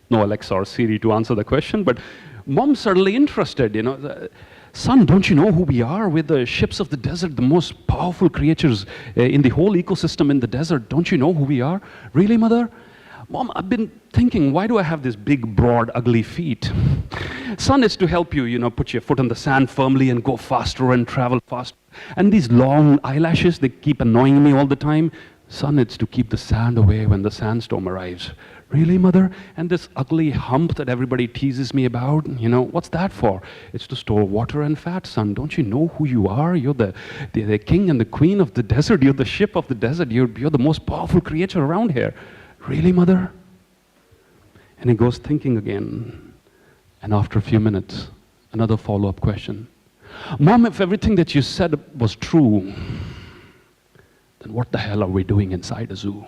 No Alexa or Siri to answer the question, but Mom's certainly interested, you know. Son, don't you know who we are? We're the ships of the desert, the most powerful creatures in the whole ecosystem in the desert. Don't you know who we are? Really, Mother? Mom, I've been thinking, why do I have these big, broad, ugly feet? Son, it's to help you, you know, put your foot on the sand firmly and go faster and travel faster. And these long eyelashes, they keep annoying me all the time. Son, it's to keep the sand away when the sandstorm arrives. Really, Mother? And this ugly hump that everybody teases me about, you know, what's that for? It's to store water and fat, son. Don't you know who you are? You're the king and the queen of the desert. You're the ship of the desert. You're the most powerful creature around here. Really, Mother? And he goes thinking again. And after a few minutes, another follow-up question. Mom, if everything that you said was true, then what the hell are we doing inside a zoo?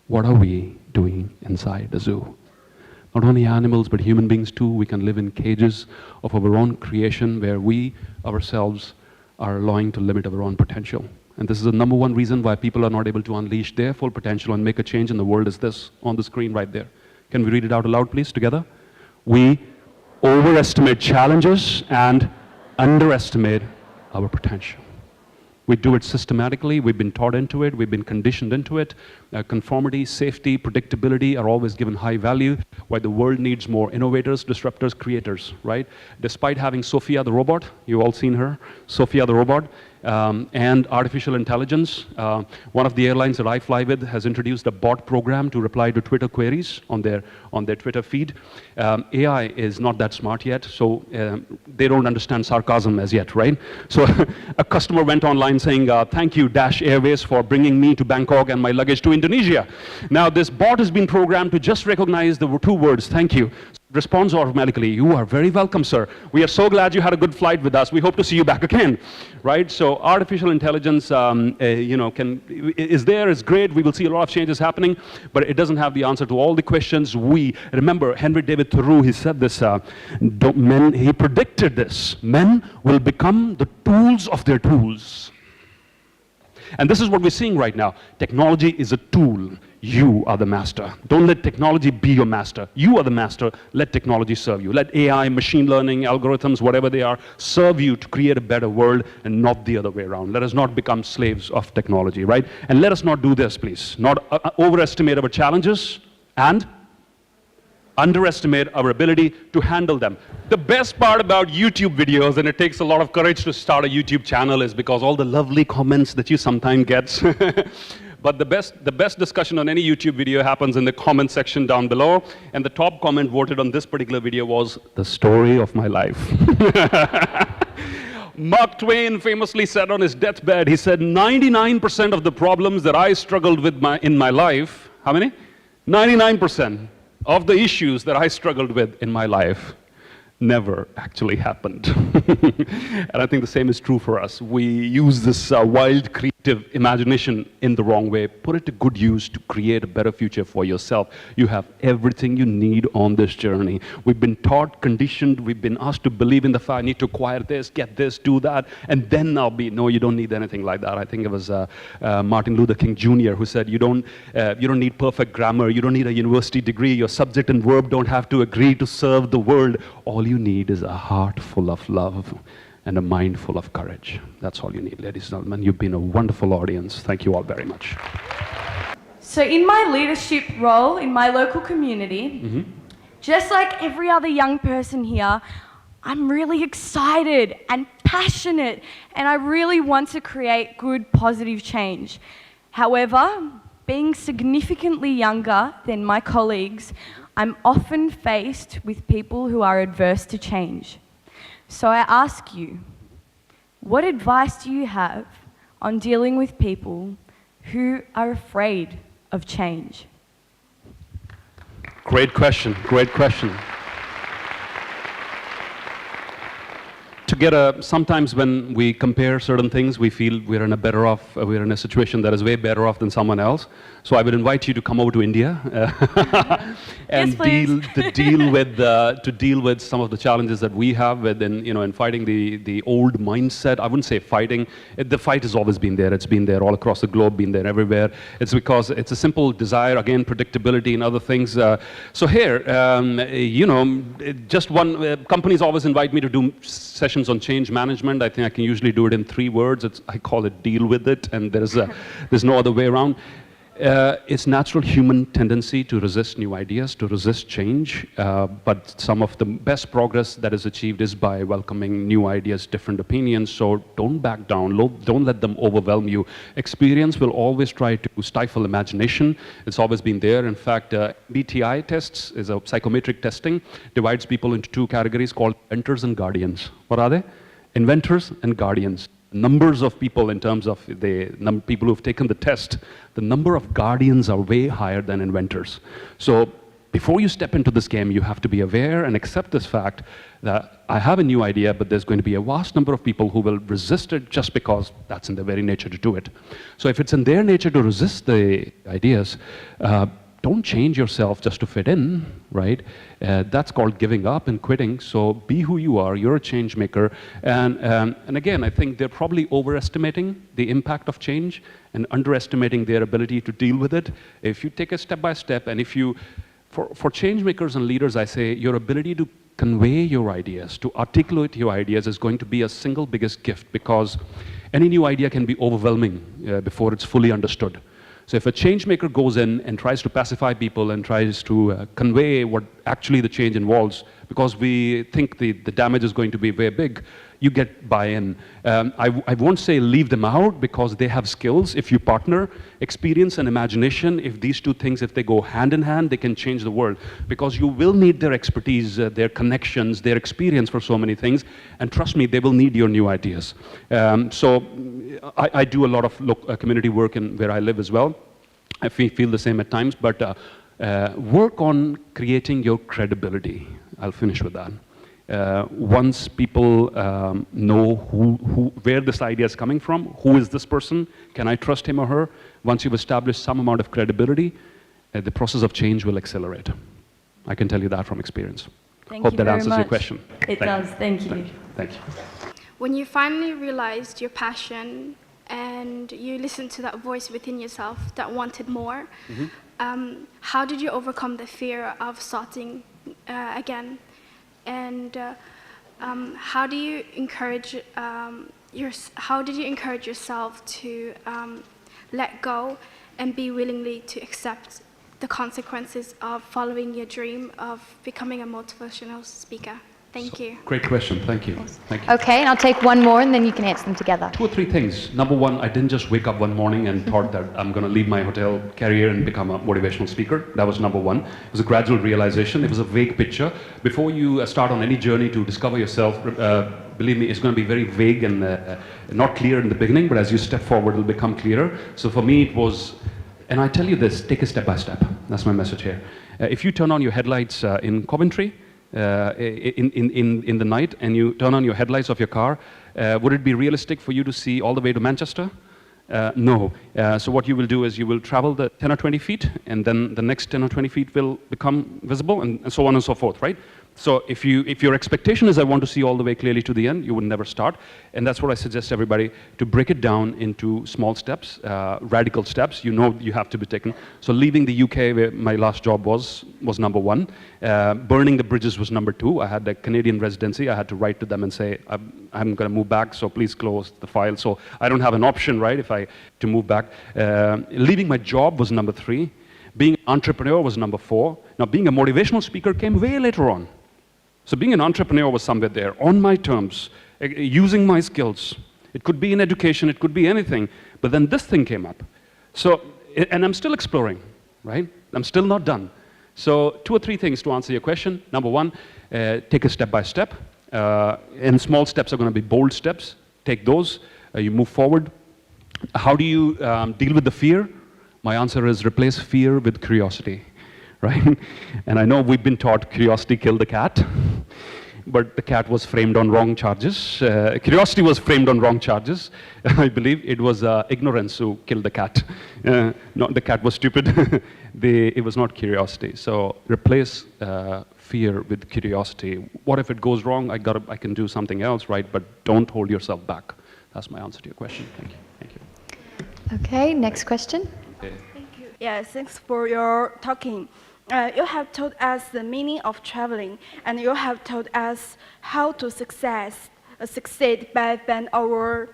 What are we doing inside the zoo? Not only animals, but human beings too. We can live in cages of our own creation where we ourselves are allowing to limit our own potential. And this is the number one reason why people are not able to unleash their full potential and make a change in the world is this on the screen right there. Can we read it out aloud, please, together? We overestimate challenges and underestimate our potential. We do it systematically. We've been taught into it. We've been conditioned into it. Conformity, safety, predictability are always given high value, while the world needs more innovators, disruptors, creators, right? Despite having Sophia the robot, you've all seen her, Sophia the robot, and artificial intelligence. One of the airlines that I fly with has introduced a bot program to reply to Twitter queries on their Twitter feed. AI is not that smart yet, so they don't understand sarcasm as yet, right? So a customer went online saying, thank you, Dash Airways, for bringing me to Bangkok and my luggage to Indonesia. Now, this bot has been programmed to just recognize the two words, thank you. Responds automatically, you are very welcome, sir. We are so glad you had a good flight with us. We hope to see you back again, right? So artificial intelligence, is there, it's great. We will see a lot of changes happening, but it doesn't have the answer to all the questions. Remember, Henry David Thoreau, he said this, he predicted this. Men will become the tools of their tools. And this is what we're seeing right now. Technology is a tool. You are the master. Don't let technology be your master. You are the master. Let technology serve you. Let AI, machine learning, algorithms, whatever they are, serve you to create a better world and not the other way around. Let us not become slaves of technology, right? And let us not do this, please. Not overestimate our challenges and underestimate our ability to handle them. The best part about YouTube videos, and it takes a lot of courage to start a YouTube channel, is because all the lovely comments that you sometimes get. But the best discussion on any YouTube video happens in the comment section down below. And the top comment voted on this particular video was, the story of my life. Mark Twain famously said on his deathbed, he said, 99% of the problems that I struggled with in my life, how many? 99% of the issues that I struggled with in my life never actually happened. And I think the same is true for us. We use this wild, creative imagination in the wrong way. Put it to good use to create a better future for yourself. You have everything you need on this journey. We've been taught, conditioned, we've been asked to believe in the fact, I need to acquire this, get this, do that, and then I'll be, no, you don't need anything like that. I think it was Martin Luther King Jr. who said, you don't need perfect grammar, you don't need a university degree, your subject and verb don't have to agree to serve the world. All you need is a heart full of love and a mind full of courage. That's all you need, ladies and gentlemen. You've been a wonderful audience. Thank you all very much. So in my leadership role in my local community, just like every other young person here, I'm really excited and passionate, and I really want to create good, positive change. However, being significantly younger than my colleagues, I'm often faced with people who are adverse to change. So I ask you, what advice do you have on dealing with people who are afraid of change? Great question, great question. Sometimes when we compare certain things, we feel we're in a situation that is way better off than someone else. So I would invite you to come over to India and yes, deal with some of the challenges that we have in fighting the old mindset. I wouldn't say fighting. The fight has always been there. It's been there all across the globe, been there everywhere. It's because it's a simple desire, again, predictability and other things. So here, companies always invite me to do sessions on change management. I think I can usually do it in 3 words. I call it deal with it, and there's no other way around. It's natural human tendency to resist new ideas, to resist change, but some of the best progress that is achieved is by welcoming new ideas, different opinions. So don't back down, don't let them overwhelm you. Experience will always try to stifle imagination. It's always been there. In fact, MBTI tests is a psychometric testing, divides people into 2 categories called inventors and guardians. What are they? Inventors and guardians. Numbers of people in terms of the people who've taken the test, the number of guardians are way higher than inventors. So before you step into this game, you have to be aware and accept this fact that I have a new idea, but there's going to be a vast number of people who will resist it just because that's in their very nature to do it. So if it's in their nature to resist the ideas, don't change yourself just to fit in, right? That's called giving up and quitting. So be who you are. You're a change maker. And again, I think they're probably overestimating the impact of change and underestimating their ability to deal with it. If you take it step by step, and if you, for change makers and leaders, I say your ability to convey your ideas, to articulate your ideas is going to be a single biggest gift, because any new idea can be overwhelming before it's fully understood. So if a change maker goes in and tries to pacify people and tries to convey what actually the change involves, because we think the damage is going to be very big, you get buy-in. I won't say leave them out, because they have skills. If you partner experience and imagination, if these two things, if they go hand in hand, they can change the world, because you will need their expertise, their connections, their experience for so many things, and trust me, they will need your new ideas. So I do a lot of community work in where I live as well. I feel the same at times, but work on creating your credibility. I'll finish with that. Once people know where this idea is coming from, who is this person, can I trust him or her? Once you've established some amount of credibility, the process of change will accelerate. I can tell you that from experience. Hope that answers your question. It does, thank you. Thank you. When you finally realized your passion and you listened to that voice within yourself that wanted more, how did you overcome the fear of starting again? And how do you encourage how did you encourage yourself to let go and be willingly to accept the consequences of following your dream of becoming a motivational speaker? Thank you. Great question. Thank you. Thank you. Okay, and I'll take one more, and then you can answer them together. 2 or 3 things. Number one, I didn't just wake up one morning and thought that I'm going to leave my hotel career and become a motivational speaker. That was number one. It was a gradual realization. It was a vague picture. Before you start on any journey to discover yourself, believe me, it's going to be very vague and not clear in the beginning, but as you step forward, it'll become clearer. So for me, it was, and I tell you this, take it step by step. That's my message here. If you turn on your headlights in Coventry, in the night, and you turn on your headlights of your car, would it be realistic for you to see all the way to Manchester? No. So what you will do is you will travel the 10 or 20 feet, and then the next 10 or 20 feet will become visible, and so on and so forth, right? So if your expectation is I want to see all the way clearly to the end, you would never start. And that's what I suggest everybody, to break it down into small steps, radical steps. You know you have to be taken. So leaving the UK, where my last job was number one. Burning the bridges was number 2. I had a Canadian residency. I had to write to them and say, I'm going to move back, so please close the file. So I don't have an option, right, to move back. Leaving my job was number 3. Being an entrepreneur was number 4. Now, being a motivational speaker came way later on. So being an entrepreneur was somewhere there, on my terms, using my skills. It could be in education, it could be anything, but then this thing came up. So, and I'm still exploring, right? I'm still not done. So 2 or 3 things to answer your question. Number 1, take it step by step. And small steps are going to be bold steps. Take those, you move forward. How do you deal with the fear? My answer is replace fear with curiosity. Right? And I know we've been taught curiosity killed the cat, but the cat was framed on wrong charges. Curiosity was framed on wrong charges. I believe it was ignorance who killed the cat. Not the cat was stupid. It was not curiosity. So replace fear with curiosity. What if it goes wrong? I can do something else, right? But don't hold yourself back. That's my answer to your question. Thank you. Thank you. Okay, next question. Okay. Thank you. Yeah, thanks for your talking. You have told us the meaning of traveling, and you have told us how to succeed better than our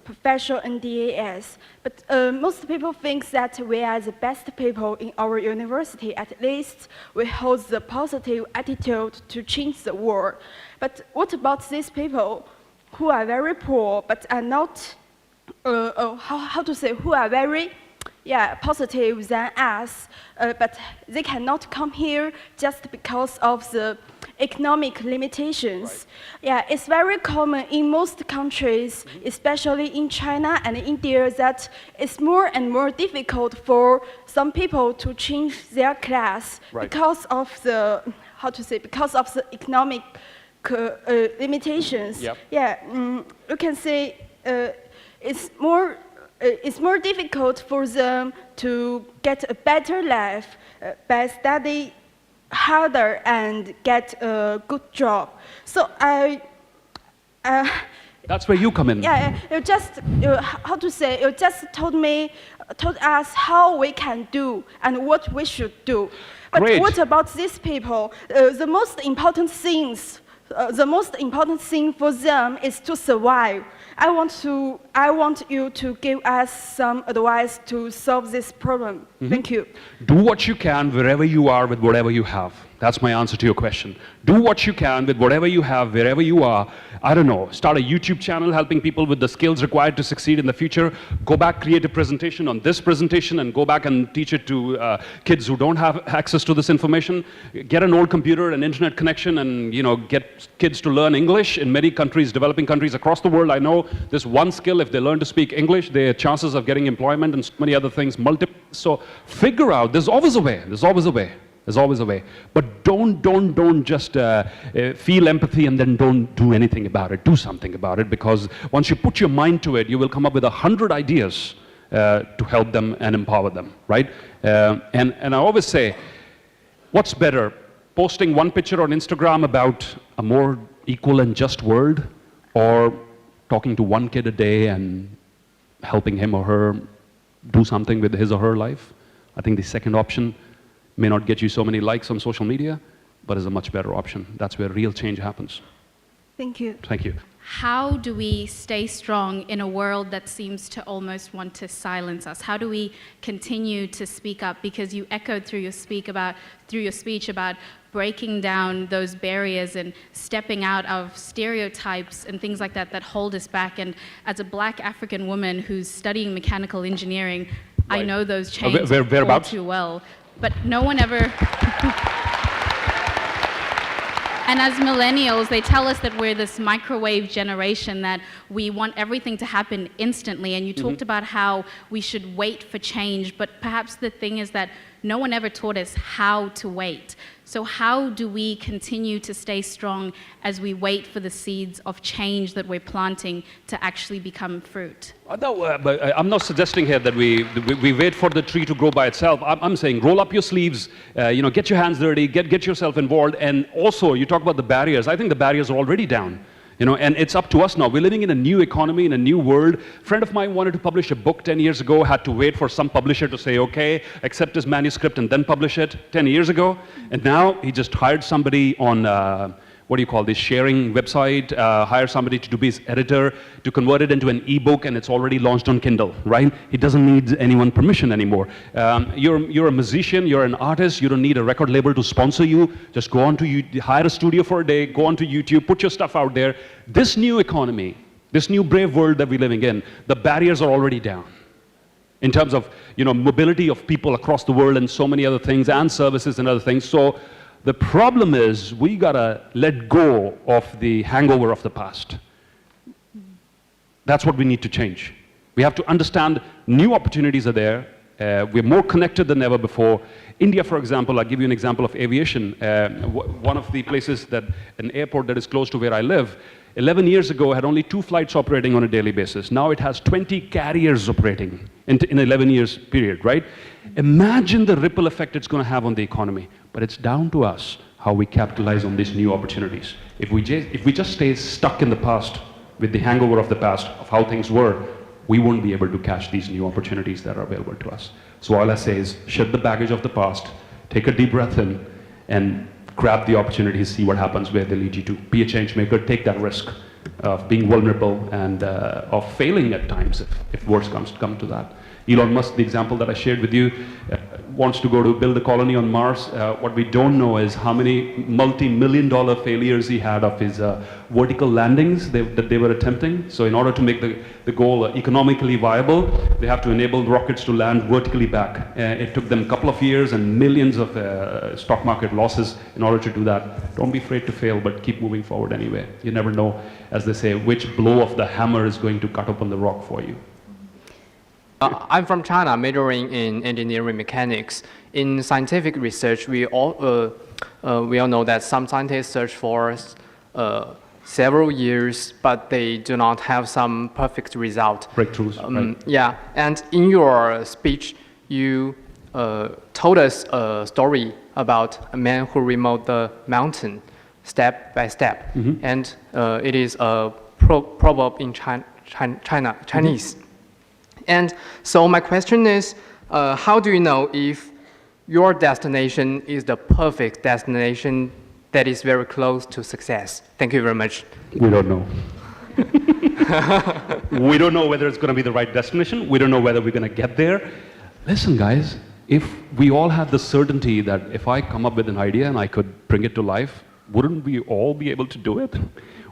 professional NDAs. But most people think that we are the best people in our university. At least we hold the positive attitude to change the world. But what about these people who are very poor but are not, who are very positive than us, but they cannot come here just because of the economic limitations. Right. Yeah, it's very common in most countries, especially in China and India, that it's more and more difficult for some people to change their class because of the, because of the economic limitations. Yep. Yeah, you can say it's more it's more difficult for them to get a better life by study harder and get a good job. So That's where you come in. yeah, you just how to say? You just told us how we can do and what we should do. But Great. what about these people? The most important thing for them is to survive. I want you to give us some advice to solve this problem. Thank you. Do what you can wherever you are with whatever you have. That's my answer to your question. Do what you can with whatever you have, wherever you are. I don't know, start a YouTube channel helping people with the skills required to succeed in the future. Go back, create a presentation on this presentation, and go back and teach it to kids who don't have access to this information. Get an old computer, an internet connection, and get kids to learn English. In many countries, developing countries across the world, I know this one skill, if they learn to speak English, their chances of getting employment and so many other things multiply. So figure out, there's always a way, there's always a way. There's always a way. But don't just feel empathy and then don't do anything about it. Do something about it, because once you put your mind to it, you will come up with 100 ideas to help them and empower them, right? And I always say, what's better, posting one picture on Instagram about a more equal and just world, or talking to one kid a day and helping him or her do something with his or her life? I think the second option may not get you so many likes on social media, but is a much better option. That's where real change happens. Thank you. Thank you. How do we stay strong in a world that seems to almost want to silence us? How do we continue to speak up? Because you echoed through your speech about breaking down those barriers and stepping out of stereotypes and things like that that hold us back. And as a Black African woman who's studying mechanical engineering, I know those chains all too well. But no one ever... And as millennials, they tell us that we're this microwave generation, that we want everything to happen instantly. And you talked about how we should wait for change, but perhaps the thing is that no one ever taught us how to wait. So how do we continue to stay strong as we wait for the seeds of change that we're planting to actually become fruit? No, but I'm not suggesting here that we wait for the tree to grow by itself. I'm saying roll up your sleeves, get your hands dirty, get yourself involved. And also, you talk about the barriers. I think the barriers are already down. And it's up to us now. We're living in a new economy, in a new world. A friend of mine wanted to publish a book 10 years ago, had to wait for some publisher to say, okay, accept his manuscript and then publish it 10 years ago. And now he just hired somebody on, what do you call this, sharing website, hire somebody to be his editor, to convert it into an ebook, and it's already launched on Kindle, right? He doesn't need anyone's permission anymore. You're a musician, you're an artist, you don't need a record label to sponsor you. Just go on to hire a studio for a day, go onto YouTube, put your stuff out there. This new economy, this new brave world that we're living in, the barriers are already down in terms of mobility of people across the world and so many other things, and services and other things. So the problem is we gotta let go of the hangover of the past. That's what we need to change. We have to understand new opportunities are there. We're more connected than ever before. India, for example, I'll give you an example of aviation. One of the places an airport that is close to where I live, 11 years ago had only 2 flights operating on a daily basis. Now it has 20 carriers operating in 11 years period, right? Imagine the ripple effect it's going to have on the economy. But it's down to us how we capitalize on these new opportunities. If we just stay stuck in the past with the hangover of the past, of how things were, we won't be able to catch these new opportunities that are available to us. So all I say is shed the baggage of the past, take a deep breath in, and grab the opportunities, see what happens, where they lead you to. Be a change maker, take that risk of being vulnerable and of failing at times if worse come to that. Elon Musk, the example that I shared with you, wants to go to build a colony on Mars. What we don't know is how many multi-million-dollar failures he had of his vertical landings that they were attempting. So in order to make the goal economically viable, they have to enable rockets to land vertically back. It took them a couple of years and millions of stock market losses in order to do that. Don't be afraid to fail, but keep moving forward anyway. You never know, as they say, which blow of the hammer is going to cut open the rock for you. I'm from China, majoring in engineering mechanics. In scientific research, we all know that some scientists search for several years, but they do not have some perfect result. Breakthroughs, right. Yeah, and in your speech, you told us a story about a man who removed the mountain step by step, and it is a proverb in Chinese. And so my question is, how do you know if your destination is the perfect destination that is very close to success? Thank you very much. We don't know. We don't know whether it's going to be the right destination. We don't know whether we're going to get there. Listen, guys, if we all had the certainty that if I come up with an idea and I could bring it to life, wouldn't we all be able to do it?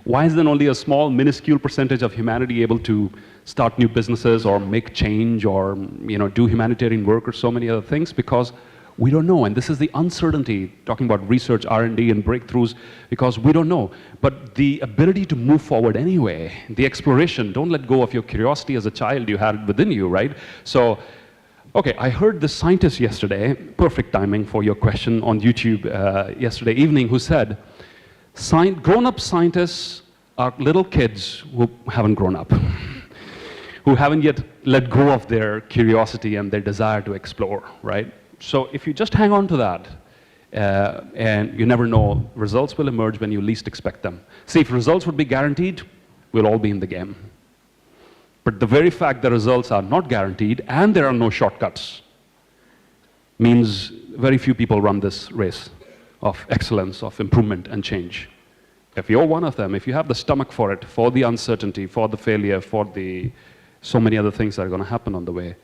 Why is then only a small, minuscule percentage of humanity able to start new businesses or make change or do humanitarian work or so many other things? Because we don't know, and this is the uncertainty, talking about research, R&D, and breakthroughs, because we don't know. But the ability to move forward anyway, the exploration, don't let go of your curiosity as a child you had within you, right? So, okay, I heard this scientist yesterday, perfect timing for your question on YouTube yesterday evening, who said, grown-up scientists are little kids who haven't grown up, who haven't yet let go of their curiosity and their desire to explore, right? So if you just hang on to that, and you never know, results will emerge when you least expect them. See, if results would be guaranteed, we'll all be in the game. But the very fact that results are not guaranteed and there are no shortcuts means very few people run this race of excellence, of improvement and change. If you're one of them, if you have the stomach for it, for the uncertainty, for the failure, for the so many other things that are going to happen on the way,